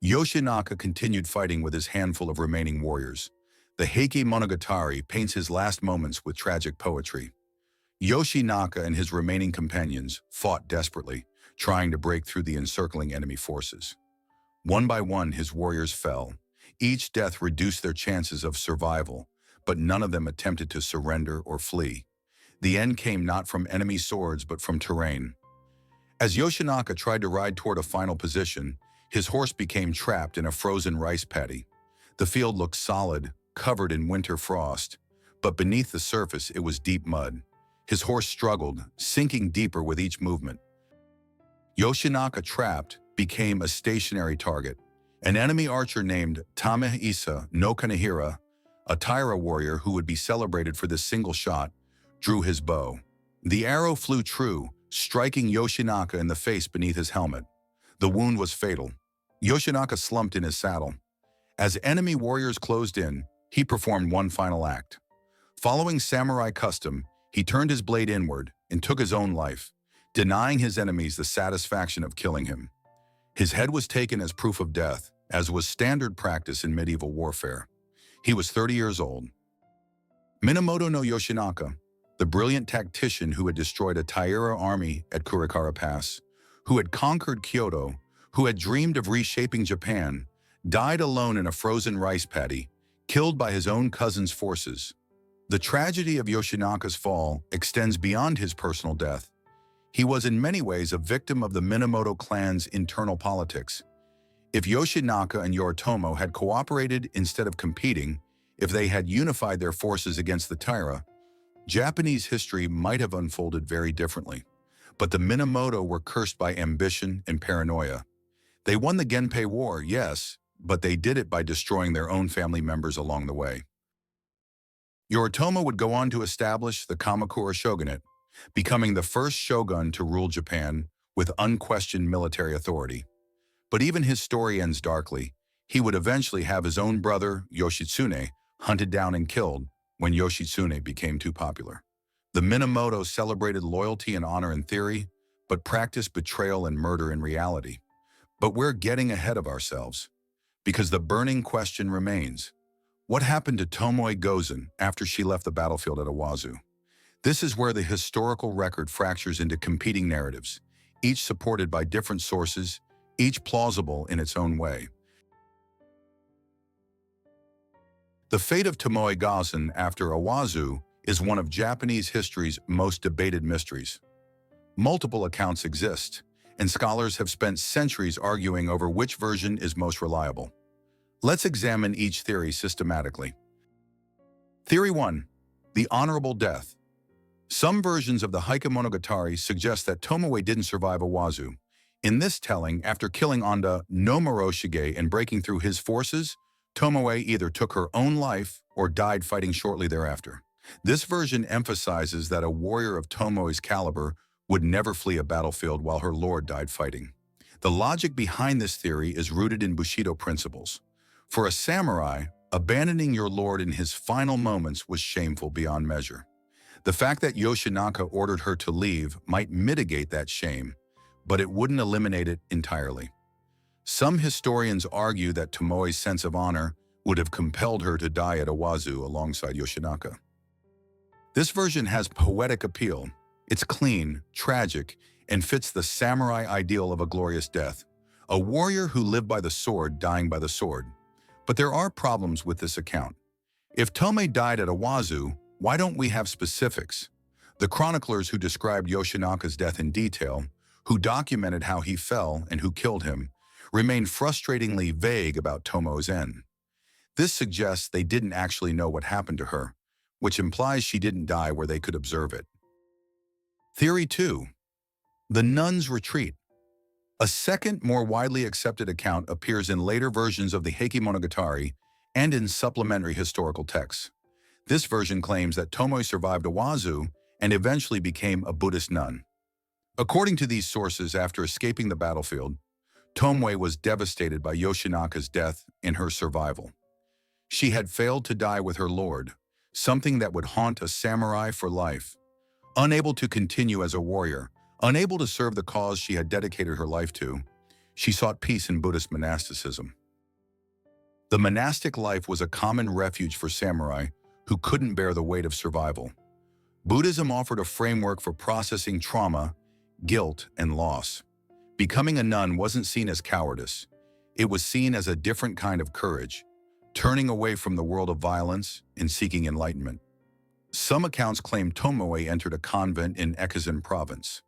Yoshinaka continued fighting with his handful of remaining warriors. The Heike Monogatari paints his last moments with tragic poetry. Yoshinaka and his remaining companions fought desperately, trying to break through the encircling enemy forces. One by one, his warriors fell. Each death reduced their chances of survival, but none of them attempted to surrender or flee. The end came not from enemy swords, but from terrain. As Yoshinaka tried to ride toward a final position, his horse became trapped in a frozen rice paddy. The field looked solid, covered in winter frost, but beneath the surface it was deep mud. His horse struggled, sinking deeper with each movement. Yoshinaka, trapped, became a stationary target. An enemy archer named Tame no Kanehira, a Taira warrior who would be celebrated for this single shot, drew his bow. The arrow flew true, striking Yoshinaka in the face beneath his helmet. The wound was fatal. Yoshinaka slumped in his saddle. As enemy warriors closed in, he performed one final act. Following samurai custom, he turned his blade inward and took his own life, denying his enemies the satisfaction of killing him. His head was taken as proof of death, as was standard practice in medieval warfare. He was 30 years old. Minamoto no Yoshinaka, the brilliant tactician who had destroyed a Taira army at Kurikara Pass, who had conquered Kyoto, who had dreamed of reshaping Japan, died alone in a frozen rice paddy, killed by his own cousin's forces. The tragedy of Yoshinaka's fall extends beyond his personal death. He was in many ways a victim of the Minamoto clan's internal politics. If Yoshinaka and Yoritomo had cooperated instead of competing, if they had unified their forces against the Taira, Japanese history might have unfolded very differently. But the Minamoto were cursed by ambition and paranoia. They won the Genpei War, yes, but they did it by destroying their own family members along the way. Yoritomo would go on to establish the Kamakura shogunate, becoming the first shogun to rule Japan with unquestioned military authority. But even his story ends darkly. He would eventually have his own brother, Yoshitsune, hunted down and killed when Yoshitsune became too popular. The Minamoto celebrated loyalty and honor in theory, but practiced betrayal and murder in reality. But we're getting ahead of ourselves, because the burning question remains. What happened to Tomoe Gozen after she left the battlefield at Awazu? This is where the historical record fractures into competing narratives, each supported by different sources, each plausible in its own way. The fate of Tomoe Gozen after Awazu is one of Japanese history's most debated mysteries. Multiple accounts exist, and scholars have spent centuries arguing over which version is most reliable. Let's examine each theory systematically. Theory 1. The honorable death. Some versions of the Heike Monogatari suggest that Tomoe didn't survive Awazu. In this telling, after killing Onna no Moroshige and breaking through his forces, Tomoe either took her own life or died fighting shortly thereafter. This version emphasizes that a warrior of Tomoe's caliber would never flee a battlefield while her lord died fighting. The logic behind this theory is rooted in Bushido principles. For a samurai, abandoning your lord in his final moments was shameful beyond measure. The fact that Yoshinaka ordered her to leave might mitigate that shame, but it wouldn't eliminate it entirely. Some historians argue that Tomoe's sense of honor would have compelled her to die at Awazu alongside Yoshinaka. This version has poetic appeal. It's clean, tragic, and fits the samurai ideal of a glorious death, a warrior who lived by the sword dying by the sword. But there are problems with this account. If Tomoe died at Awazu, why don't we have specifics? The chroniclers who described Yoshinaka's death in detail, who documented how he fell and who killed him, remain frustratingly vague about Tomoe's end. This suggests they didn't actually know what happened to her, which implies she didn't die where they could observe it. Theory 2. The Nun's Retreat. A second, more widely accepted account appears in later versions of the Heike Monogatari and in supplementary historical texts. This version claims that Tomoe survived Awazu and eventually became a Buddhist nun. According to these sources, after escaping the battlefield, Tomoe was devastated by Yoshinaka's death and her survival. She had failed to die with her lord, something that would haunt a samurai for life. Unable to continue as a warrior, unable to serve the cause she had dedicated her life to, she sought peace in Buddhist monasticism. The monastic life was a common refuge for samurai who couldn't bear the weight of survival. Buddhism offered a framework for processing trauma, guilt, and loss. Becoming a nun wasn't seen as cowardice. It was seen as a different kind of courage, turning away from the world of violence and seeking enlightenment. Some accounts claim Tomoe entered a convent in Echizen province.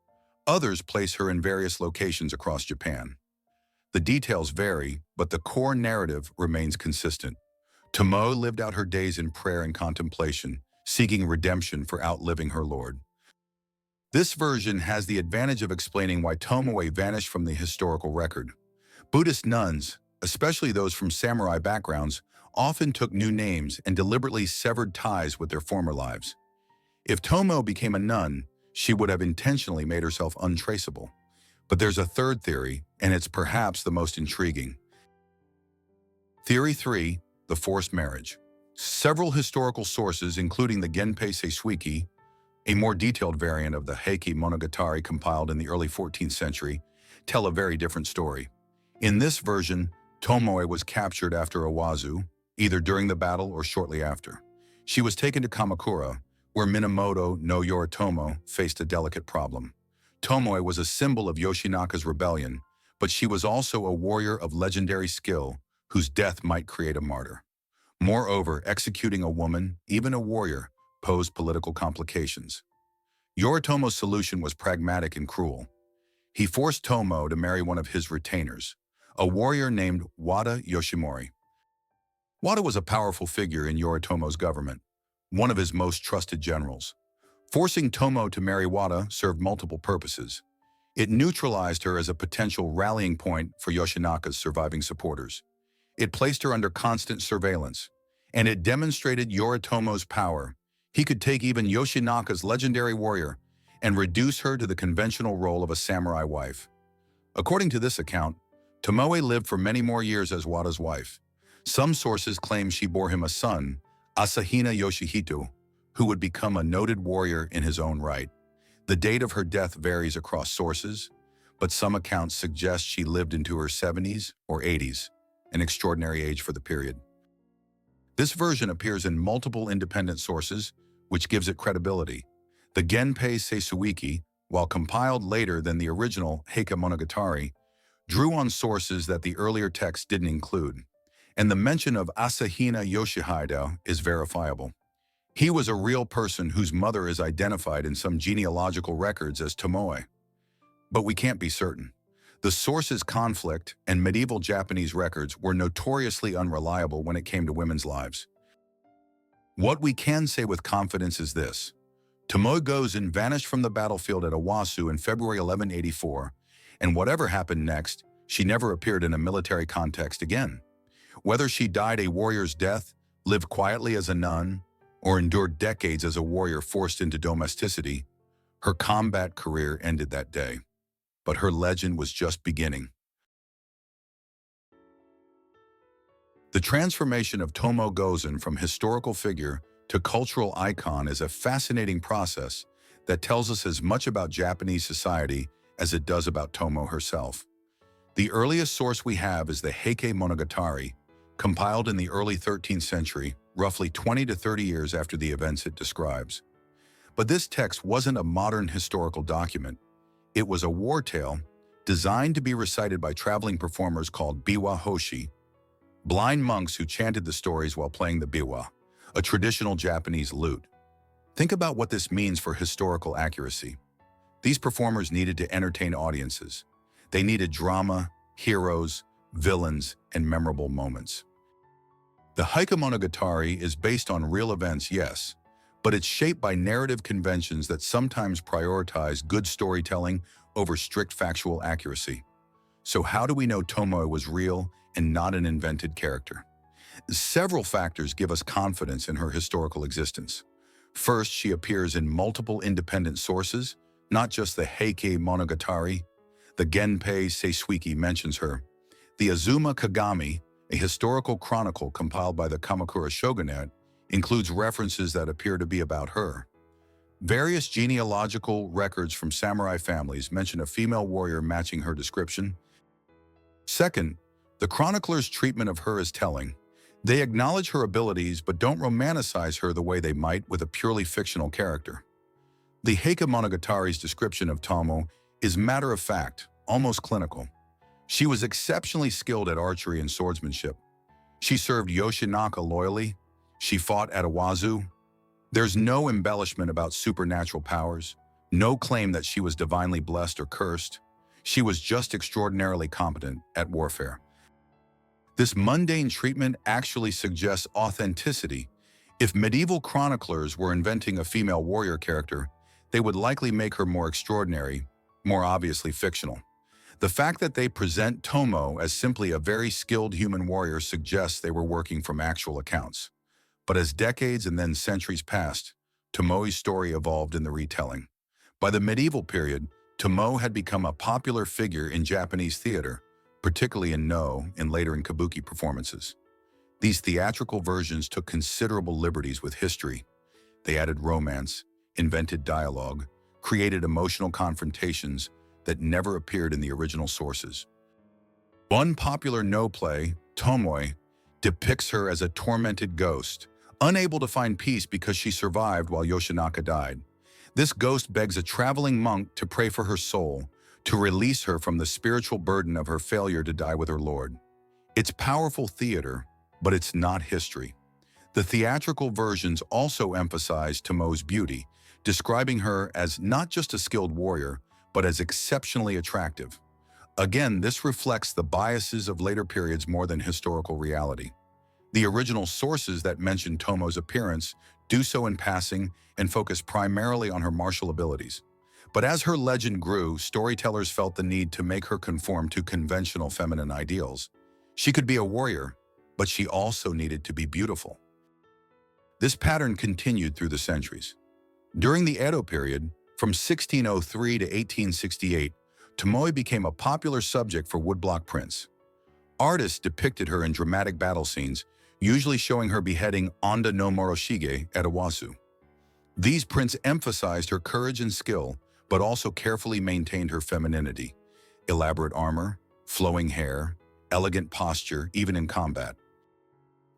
Others place her in various locations across Japan. The details vary, but the core narrative remains consistent. Tomoe lived out her days in prayer and contemplation, seeking redemption for outliving her lord. This version has the advantage of explaining why Tomoe vanished from the historical record. Buddhist nuns, especially those from samurai backgrounds, often took new names and deliberately severed ties with their former lives. If Tomoe became a nun, she would have intentionally made herself untraceable. But there's a third theory, and it's perhaps the most intriguing. Theory 3. The forced marriage. Several historical sources, including the Genpei Seisuiki, a more detailed variant of the Heike Monogatari compiled in the early 14th century, tell a very different story. In this version, Tomoe was captured after Awazu, either during the battle or shortly after. She was taken to Kamakura, where Minamoto no Yoritomo faced a delicate problem. Tomoe was a symbol of Yoshinaka's rebellion, but she was also a warrior of legendary skill whose death might create a martyr. Moreover, executing a woman, even a warrior, posed political complications. Yoritomo's solution was pragmatic and cruel. He forced Tomoe to marry one of his retainers, a warrior named Wada Yoshimori. Wada was a powerful figure in Yoritomo's government, one of his most trusted generals. Forcing Tomoe to marry Wada served multiple purposes. It neutralized her as a potential rallying point for Yoshinaka's surviving supporters. It placed her under constant surveillance, and it demonstrated Yoritomo's power. He could take even Yoshinaka's legendary warrior and reduce her to the conventional role of a samurai wife. According to this account, Tomoe lived for many more years as Wada's wife. Some sources claim she bore him a son, Asahina Yoshihito, who would become a noted warrior in his own right. The date of her death varies across sources, but some accounts suggest she lived into her 70s or 80s, an extraordinary age for the period. This version appears in multiple independent sources, which gives it credibility. The Genpei Seisuiki, while compiled later than the original Heike Monogatari, drew on sources that the earlier text didn't include, and the mention of Asahina Yoshihito is verifiable. He was a real person whose mother is identified in some genealogical records as Tomoe. But we can't be certain. The sources conflict, and medieval Japanese records were notoriously unreliable when it came to women's lives. What we can say with confidence is this: Tomoe Gozen vanished from the battlefield at Awazu in February 1184, and whatever happened next, she never appeared in a military context again. Whether she died a warrior's death, lived quietly as a nun, or endured decades as a warrior forced into domesticity, her combat career ended that day. But her legend was just beginning. The transformation of Tomoe Gozen from historical figure to cultural icon is a fascinating process that tells us as much about Japanese society as it does about Tomoe herself. The earliest source we have is the Heike Monogatari, compiled in the early 13th century, roughly 20 to 30 years after the events it describes. But this text wasn't a modern historical document. It was a war tale designed to be recited by traveling performers called biwa hoshi, blind monks who chanted the stories while playing the biwa, a traditional Japanese lute. Think about what this means for historical accuracy. These performers needed to entertain audiences. They needed drama, heroes, villains, and memorable moments. The Hykemonogatari is based on real events, yes, but it's shaped by narrative conventions that sometimes prioritize good storytelling over strict factual accuracy. So how do we know Tomoe was real and not an invented character? Several factors give us confidence in her historical existence. First, she appears in multiple independent sources, not just the Heike Monogatari. The Genpei Seisuiki mentions her. The Azuma Kagami, a historical chronicle compiled by the Kamakura shogunate, includes references that appear to be about her. Various genealogical records from samurai families mention a female warrior matching her description. Second, the chroniclers' treatment of her is telling. They acknowledge her abilities but don't romanticize her the way they might with a purely fictional character. The Heike Monogatari's description of Tomoe is matter-of-fact, almost clinical. She was exceptionally skilled at archery and swordsmanship. She served Yoshinaka loyally. She fought at Awazu. There's no embellishment about supernatural powers, no claim that she was divinely blessed or cursed. She was just extraordinarily competent at warfare. This mundane treatment actually suggests authenticity. If medieval chroniclers were inventing a female warrior character, they would likely make her more extraordinary, more obviously fictional. The fact that they present Tomoe as simply a very skilled human warrior suggests they were working from actual accounts. But as decades and then centuries passed, Tomoe's story evolved in the retelling. By the medieval period, Tomoe had become a popular figure in Japanese theater, particularly in Noh and later in kabuki performances. These theatrical versions took considerable liberties with history. They added romance, invented dialogue, created emotional confrontations that never appeared in the original sources. One popular Noh play, Tomoe, depicts her as a tormented ghost, unable to find peace because she survived while Yoshinaka died. This ghost begs a traveling monk to pray for her soul, to release her from the spiritual burden of her failure to die with her lord. It's powerful theater, but it's not history. The theatrical versions also emphasize Tomoe's beauty, describing her as not just a skilled warrior, but as exceptionally attractive. Again, this reflects the biases of later periods more than historical reality. The original sources that mention Tomoe's appearance do so in passing and focus primarily on her martial abilities. But as her legend grew, storytellers felt the need to make her conform to conventional feminine ideals. She could be a warrior, but she also needed to be beautiful. This pattern continued through the centuries. During the Edo period, from 1603 to 1868, Tomoe became a popular subject for woodblock prints. Artists depicted her in dramatic battle scenes, usually showing her beheading Onna no Moroshige at Awazu. These prints emphasized her courage and skill, but also carefully maintained her femininity. Elaborate armor, flowing hair, elegant posture, even in combat.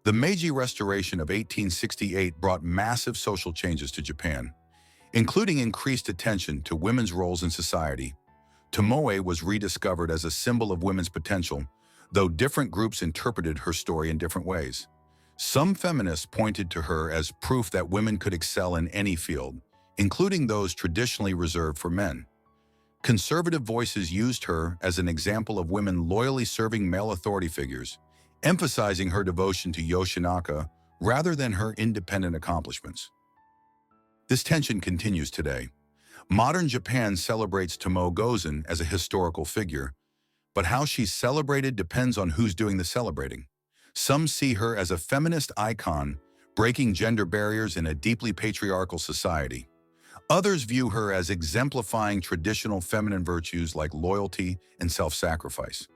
The Meiji Restoration of 1868 brought massive social changes to Japan, including increased attention to women's roles in society. Tomoe was rediscovered as a symbol of women's potential, though different groups interpreted her story in different ways. Some feminists pointed to her as proof that women could excel in any field, including those traditionally reserved for men. Conservative voices used her as an example of women loyally serving male authority figures, emphasizing her devotion to Yoshinaka rather than her independent accomplishments. This tension continues today. Modern Japan celebrates Tomoe Gozen as a historical figure, but how she's celebrated depends on who's doing the celebrating. Some see her as a feminist icon, breaking gender barriers in a deeply patriarchal society. Others view her as exemplifying traditional feminine virtues like loyalty and self-sacrifice.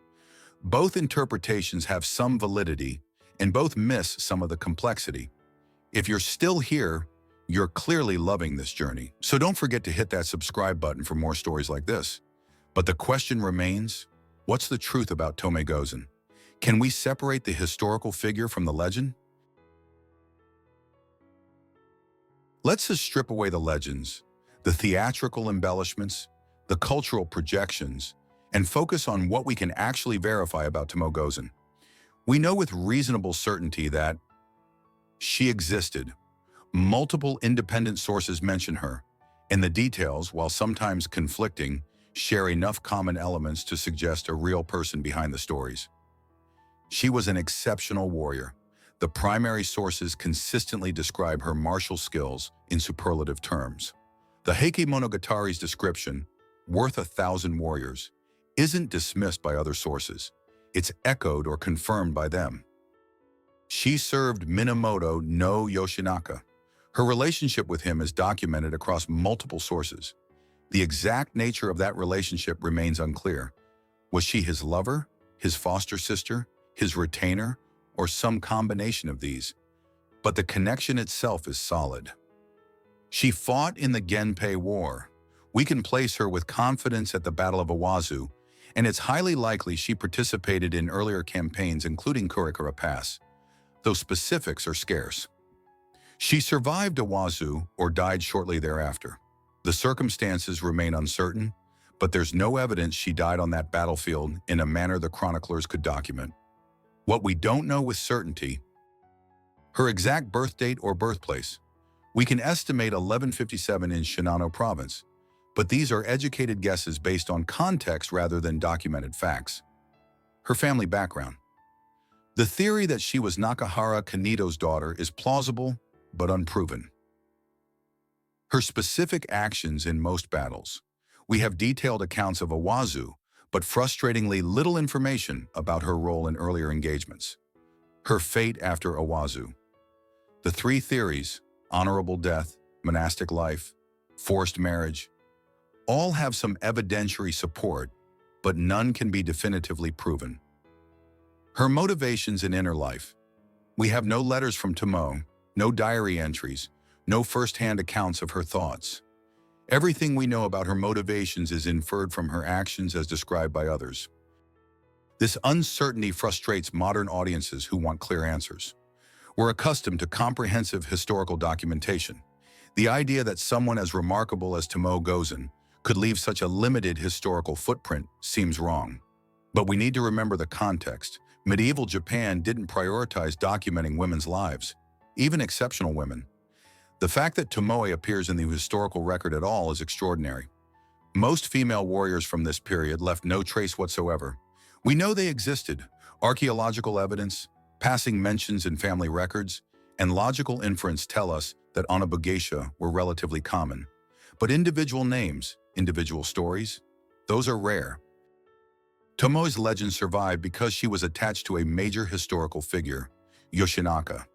Both interpretations have some validity, and both miss some of the complexity. If you're still here, you're clearly loving this journey. So don't forget to hit that subscribe button for more stories like this. But the question remains, what's the truth about Tomoe Gozen? Can we separate the historical figure from the legend? Let's just strip away the legends, the theatrical embellishments, the cultural projections, and focus on what we can actually verify about Tomoe Gozen. We know with reasonable certainty that she existed. Multiple independent sources mention her, and the details, while sometimes conflicting, share enough common elements to suggest a real person behind the stories. She was an exceptional warrior. The primary sources consistently describe her martial skills in superlative terms. The Heike Monogatari's description, worth 1,000 warriors, isn't dismissed by other sources. It's echoed or confirmed by them. She served Minamoto no Yoshinaka. Her relationship with him is documented across multiple sources. The exact nature of that relationship remains unclear. Was she his lover, his foster sister, his retainer, or some combination of these? But the connection itself is solid. She fought in the Genpei War. We can place her with confidence at the Battle of Awazu, and it's highly likely she participated in earlier campaigns including Kurikara Pass, though specifics are scarce. She survived Awazu or died shortly thereafter. The circumstances remain uncertain, but there's no evidence she died on that battlefield in a manner the chroniclers could document. What we don't know with certainty, her exact birth date or birthplace. We can estimate 1157 in Shinano province, but these are educated guesses based on context rather than documented facts. Her family background. The theory that she was Nakahara Kanedo's daughter is plausible, but unproven. Her specific actions in most battles. We have detailed accounts of Awazu, but frustratingly little information about her role in earlier engagements. Her fate after Awazu. The three theories, honorable death, monastic life, forced marriage, all have some evidentiary support, but none can be definitively proven. Her motivations in inner life. We have no letters from Tomoe, no diary entries, no first-hand accounts of her thoughts. Everything we know about her motivations is inferred from her actions as described by others. This uncertainty frustrates modern audiences who want clear answers. We're accustomed to comprehensive historical documentation. The idea that someone as remarkable as Tomoe Gozen could leave such a limited historical footprint seems wrong. But we need to remember the context. Medieval Japan didn't prioritize documenting women's lives, even exceptional women. The fact that Tomoe appears in the historical record at all is extraordinary. Most female warriors from this period left no trace whatsoever. We know they existed. Archaeological evidence, passing mentions in family records, and logical inference tell us that Onabugeisha were relatively common. But individual names, individual stories, those are rare. Tomoe's legend survived because she was attached to a major historical figure, Yoshinaka,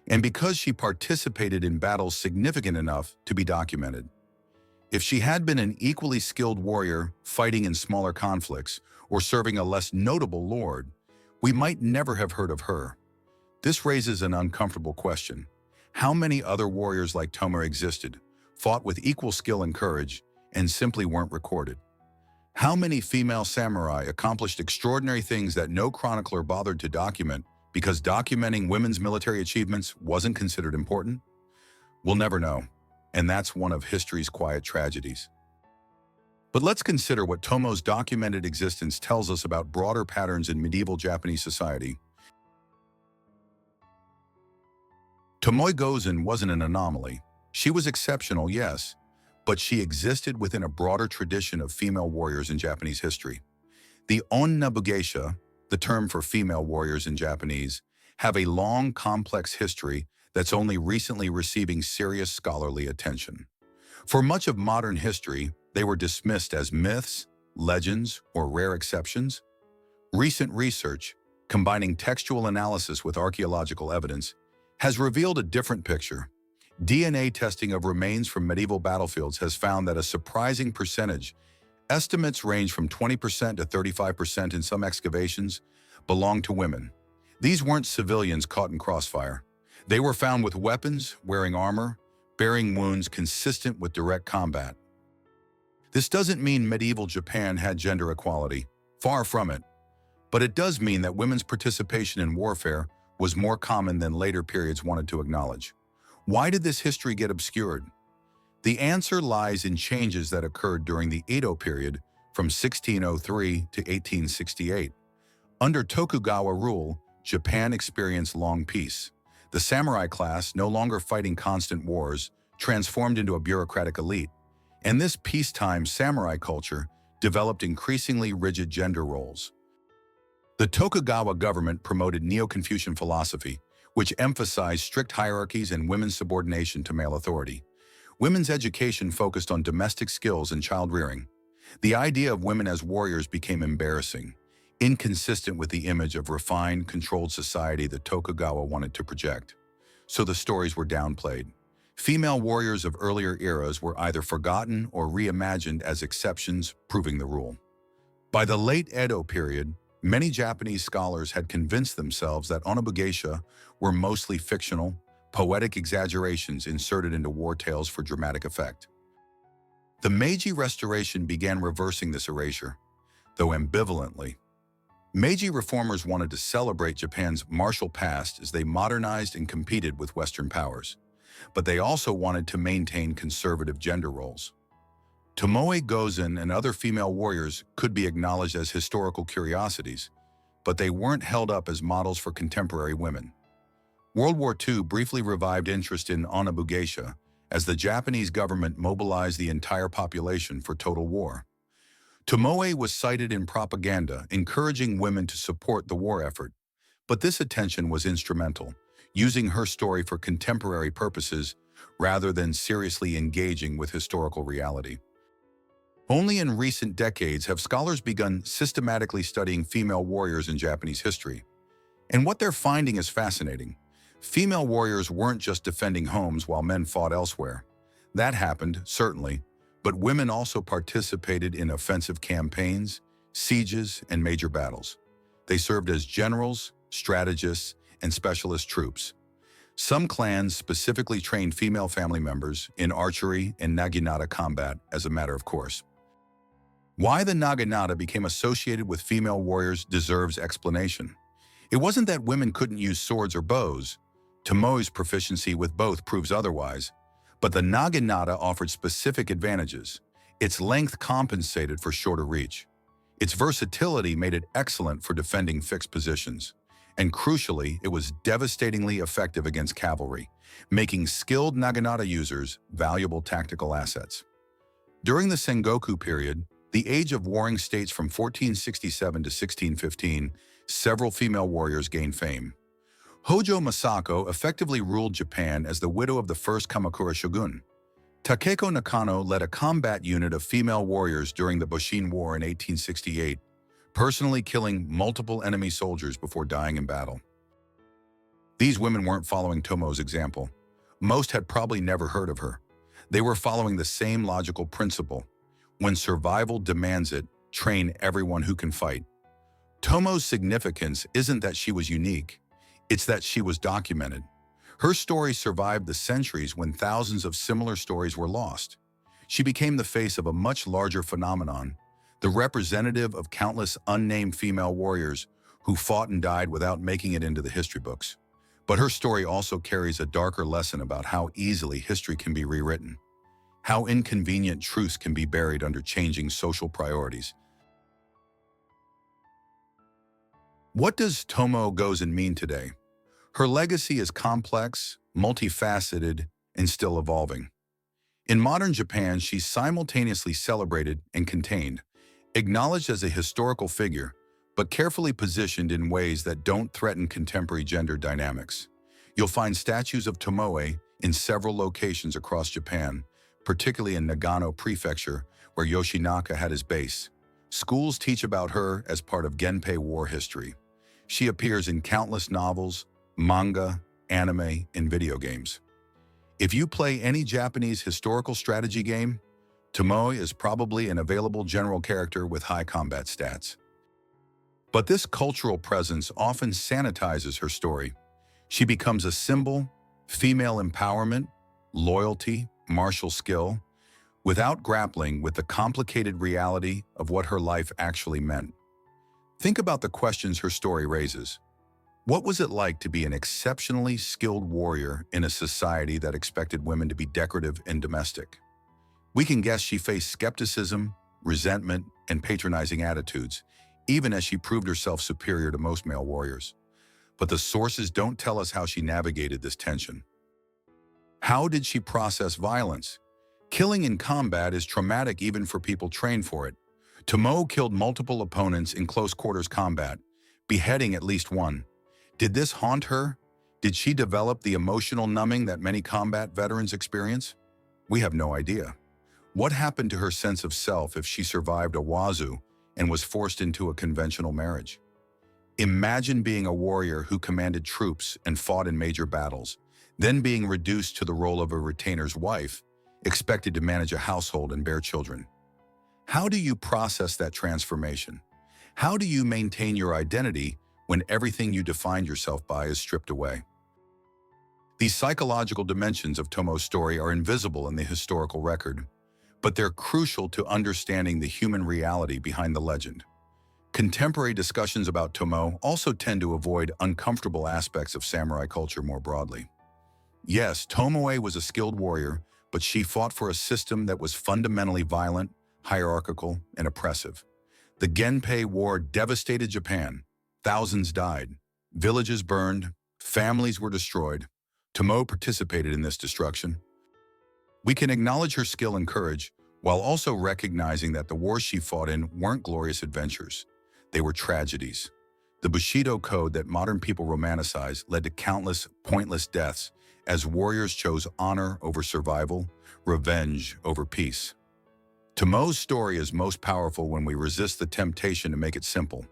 and because she participated in battles significant enough to be documented. If she had been an equally skilled warrior fighting in smaller conflicts or serving a less notable lord, we might never have heard of her. This raises an uncomfortable question. How many other warriors like Tomoe existed, fought with equal skill and courage, and simply weren't recorded? How many female samurai accomplished extraordinary things that no chronicler bothered to document because documenting women's military achievements wasn't considered important? We'll never know, and that's one of history's quiet tragedies. But let's consider what Tomoe's documented existence tells us about broader patterns in medieval Japanese society. Tomoe Gozen wasn't an anomaly. She was exceptional, yes, but she existed within a broader tradition of female warriors in Japanese history. The Onna Bugeisha, the term for female warriors in Japanese, have a long, complex history that's only recently receiving serious scholarly attention. For much of modern history, they were dismissed as myths, legends, or rare exceptions. Recent research, combining textual analysis with archaeological evidence, has revealed a different picture. DNA testing of remains from medieval battlefields has found that a surprising percentage, estimates range from 20% to 35% in some excavations, belong to women. These weren't civilians caught in crossfire. They were found with weapons, wearing armor, bearing wounds consistent with direct combat. This doesn't mean medieval Japan had gender equality, far from it, but it does mean that women's participation in warfare was more common than later periods wanted to acknowledge. Why did this history get obscured? The answer lies in changes that occurred during the Edo period from 1603 to 1868. Under Tokugawa rule, Japan experienced long peace. The samurai class, no longer fighting constant wars, transformed into a bureaucratic elite, and this peacetime samurai culture developed increasingly rigid gender roles. The Tokugawa government promoted Neo-Confucian philosophy, which emphasized strict hierarchies and women's subordination to male authority. Women's education focused on domestic skills and child-rearing. The idea of women as warriors became embarrassing, inconsistent with the image of refined, controlled society that Tokugawa wanted to project. So the stories were downplayed. Female warriors of earlier eras were either forgotten or reimagined as exceptions, proving the rule. By the late Edo period, many Japanese scholars had convinced themselves that Onabugeisha were mostly fictional, poetic exaggerations inserted into war tales for dramatic effect. The Meiji Restoration began reversing this erasure, though ambivalently. Meiji reformers wanted to celebrate Japan's martial past as they modernized and competed with Western powers, but they also wanted to maintain conservative gender roles. Tomoe Gozen and other female warriors could be acknowledged as historical curiosities, but they weren't held up as models for contemporary women. World War II briefly revived interest in Onabugeisha as the Japanese government mobilized the entire population for total war. Tomoe was cited in propaganda, encouraging women to support the war effort, but this attention was instrumental, using her story for contemporary purposes rather than seriously engaging with historical reality. Only in recent decades have scholars begun systematically studying female warriors in Japanese history. And what they're finding is fascinating. Female warriors weren't just defending homes while men fought elsewhere. That happened, certainly, but women also participated in offensive campaigns, sieges, and major battles. They served as generals, strategists, and specialist troops. Some clans specifically trained female family members in archery and naginata combat as a matter of course. Why the naginata became associated with female warriors deserves explanation. It wasn't that women couldn't use swords or bows. Tomoe's proficiency with both proves otherwise, but the naginata offered specific advantages. Its length compensated for shorter reach. Its versatility made it excellent for defending fixed positions. And crucially, it was devastatingly effective against cavalry, making skilled naginata users valuable tactical assets. During the Sengoku period, the age of warring states from 1467 to 1615, several female warriors gained fame. Hojo Masako effectively ruled Japan as the widow of the first Kamakura shogun. Takeko Nakano led a combat unit of female warriors during the Boshin War in 1868, personally killing multiple enemy soldiers before dying in battle. These women weren't following Tomoe's example. Most had probably never heard of her. They were following the same logical principle. When survival demands it, train everyone who can fight. Tomoe's significance isn't that she was unique. It's that she was documented. Her story survived the centuries when thousands of similar stories were lost. She became the face of a much larger phenomenon, the representative of countless unnamed female warriors who fought and died without making it into the history books. But her story also carries a darker lesson about how easily history can be rewritten, how inconvenient truths can be buried under changing social priorities. What does Tomoe Gozen mean today? Her legacy is complex, multifaceted, and still evolving. In modern Japan, she's simultaneously celebrated and contained, acknowledged as a historical figure, but carefully positioned in ways that don't threaten contemporary gender dynamics. You'll find statues of Tomoe in several locations across Japan, particularly in Nagano Prefecture, where Yoshinaka had his base. Schools teach about her as part of Genpei War history. She appears in countless novels, manga, anime, and video games. If you play any Japanese historical strategy game, Tomoe is probably an available general character with high combat stats. But this cultural presence often sanitizes her story. She becomes a symbol, female empowerment, loyalty, martial skill, without grappling with the complicated reality of what her life actually meant. Think about the questions her story raises. What was it like to be an exceptionally skilled warrior in a society that expected women to be decorative and domestic? We can guess she faced skepticism, resentment, and patronizing attitudes, even as she proved herself superior to most male warriors. but the sources don't tell us how she navigated this tension. How did she process violence? Killing in combat is traumatic even for people trained for it. Tomoe killed multiple opponents in close-quarters combat, beheading at least one. Did this haunt her? Did she develop the emotional numbing that many combat veterans experience? We have no idea. What happened to her sense of self if she survived Awazu and was forced into a conventional marriage? Imagine being a warrior who commanded troops and fought in major battles, then being reduced to the role of a retainer's wife, expected to manage a household and bear children. How do you process that transformation? How do you maintain your identity when everything you defined yourself by is stripped away? These psychological dimensions of Tomoe's story are invisible in the historical record, but they're crucial to understanding the human reality behind the legend. Contemporary discussions about Tomoe also tend to avoid uncomfortable aspects of samurai culture more broadly. Yes, Tomoe was a skilled warrior, but she fought for a system that was fundamentally violent, hierarchical, and oppressive. The Genpei War devastated Japan. Thousands died. Villages burned. Families were destroyed. Tomoe participated in this destruction. We can acknowledge her skill and courage, while also recognizing that the wars she fought in weren't glorious adventures. They were tragedies. The Bushido code that modern people romanticize led to countless pointless deaths as warriors chose honor over survival, revenge over peace. Tomoe's story is most powerful when we resist the temptation to make it simple.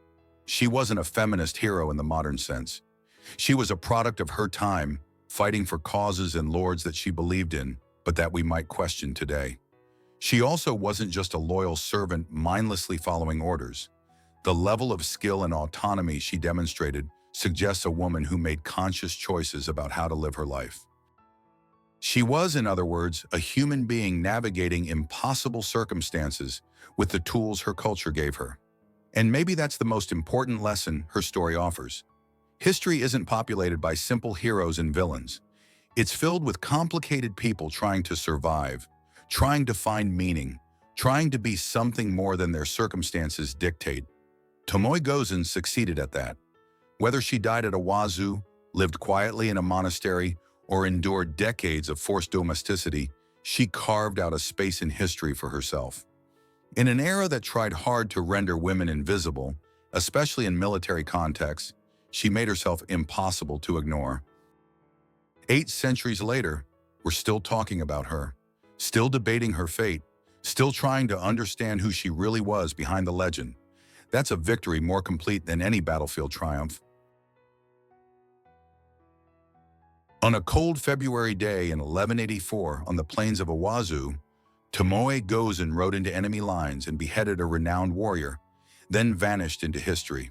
She wasn't a feminist hero in the modern sense. She was a product of her time, fighting for causes and lords that she believed in, but that we might question today. She also wasn't just a loyal servant mindlessly following orders. The level of skill and autonomy she demonstrated suggests a woman who made conscious choices about how to live her life. She was, in other words, a human being navigating impossible circumstances with the tools her culture gave her. And maybe that's the most important lesson her story offers. History isn't populated by simple heroes and villains. It's filled with complicated people trying to survive, trying to find meaning, trying to be something more than their circumstances dictate. Tomoe Gozen succeeded at that. Whether she died at Awazu, lived quietly in a monastery, or endured decades of forced domesticity, she carved out a space in history for herself. In an era that tried hard to render women invisible, especially in military contexts, she made herself impossible to ignore. 8 centuries later, we're still talking about her, still debating her fate, still trying to understand who she really was behind the legend. That's a victory more complete than any battlefield triumph. On a cold February day in 1184 on the plains of Awazu, Tomoe Gozen rode into enemy lines and beheaded a renowned warrior, then vanished into history.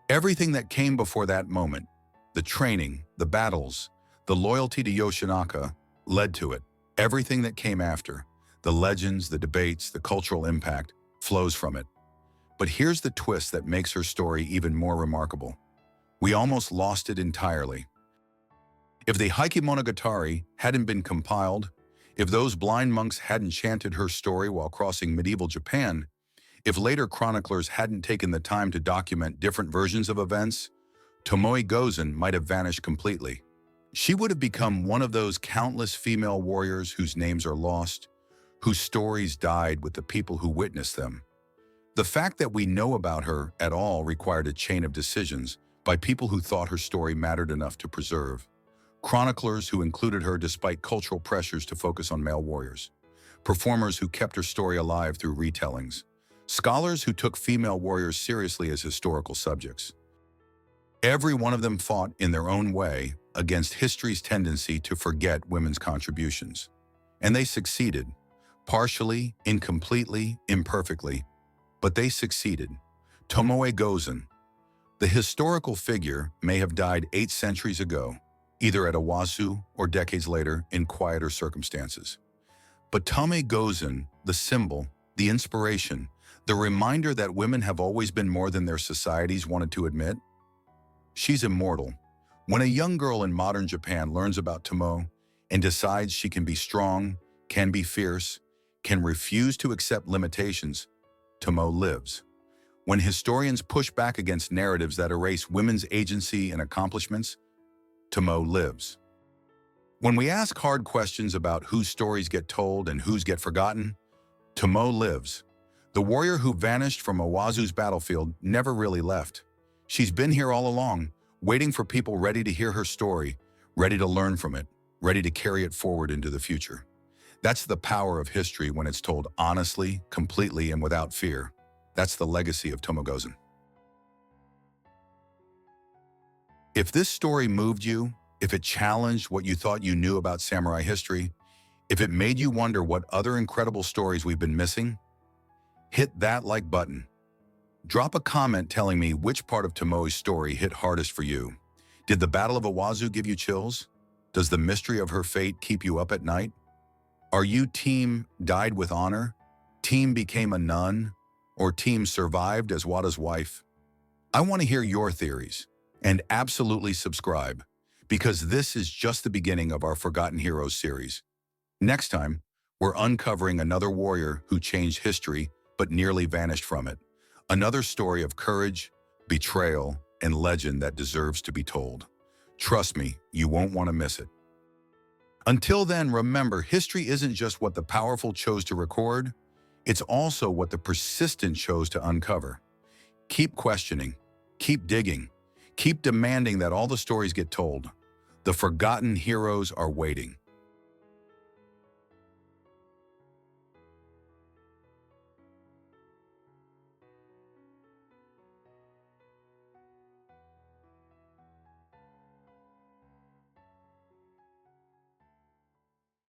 Everything that came before that moment, the training, the battles, the loyalty to Yoshinaka, led to it. Everything that came after, the legends, the debates, the cultural impact, flows from it. But here's the twist that makes her story even more remarkable. We almost lost it entirely. If the Hakemonogatari hadn't been compiled, if those blind monks hadn't chanted her story while crossing medieval Japan, if later chroniclers hadn't taken the time to document different versions of events, Tomoe Gozen might have vanished completely. She would have become one of those countless female warriors whose names are lost, whose stories died with the people who witnessed them. The fact that we know about her at all required a chain of decisions by people who thought her story mattered enough to preserve. Chroniclers who included her despite cultural pressures to focus on male warriors. Performers who kept her story alive through retellings. Scholars who took female warriors seriously as historical subjects. Every one of them fought in their own way against history's tendency to forget women's contributions. And they succeeded. Partially, incompletely, imperfectly. But they succeeded. Tomoe Gozen. The historical figure may have died 8 centuries ago, either at Awazu or decades later in quieter circumstances. But Tomoe Gozen, the symbol, the inspiration, the reminder that women have always been more than their societies wanted to admit, she's immortal. When a young girl in modern Japan learns about Tomoe and decides she can be strong, can be fierce, can refuse to accept limitations, Tomoe lives. When historians push back against narratives that erase women's agency and accomplishments, Tomoe lives. When we ask hard questions about whose stories get told and whose get forgotten, Tomoe lives. The warrior who vanished from Awazu's battlefield never really left. She's been here all along, waiting for people ready to hear her story, ready to learn from it, ready to carry it forward into the future. That's the power of history when it's told honestly, completely, and without fear. That's the legacy of Tomoe Gozen. If this story moved you, if it challenged what you thought you knew about samurai history, if it made you wonder what other incredible stories we've been missing, hit that like button. Drop a comment telling me which part of Tomoe's story hit hardest for you. Did the Battle of Awazu give you chills? Does the mystery of her fate keep you up at night? Are you team died with honor, team became a nun, or team survived as Wada's wife? I want to hear your theories, and absolutely subscribe, because this is just the beginning of our Forgotten Heroes series. Next time, we're uncovering another warrior who changed history but nearly vanished from it. Another story of courage, betrayal, and legend that deserves to be told. Trust me, you won't want to miss it. Until then, remember, history isn't just what the powerful chose to record, it's also what the persistent chose to uncover. Keep questioning, keep digging, keep demanding that all the stories get told. The forgotten heroes are waiting.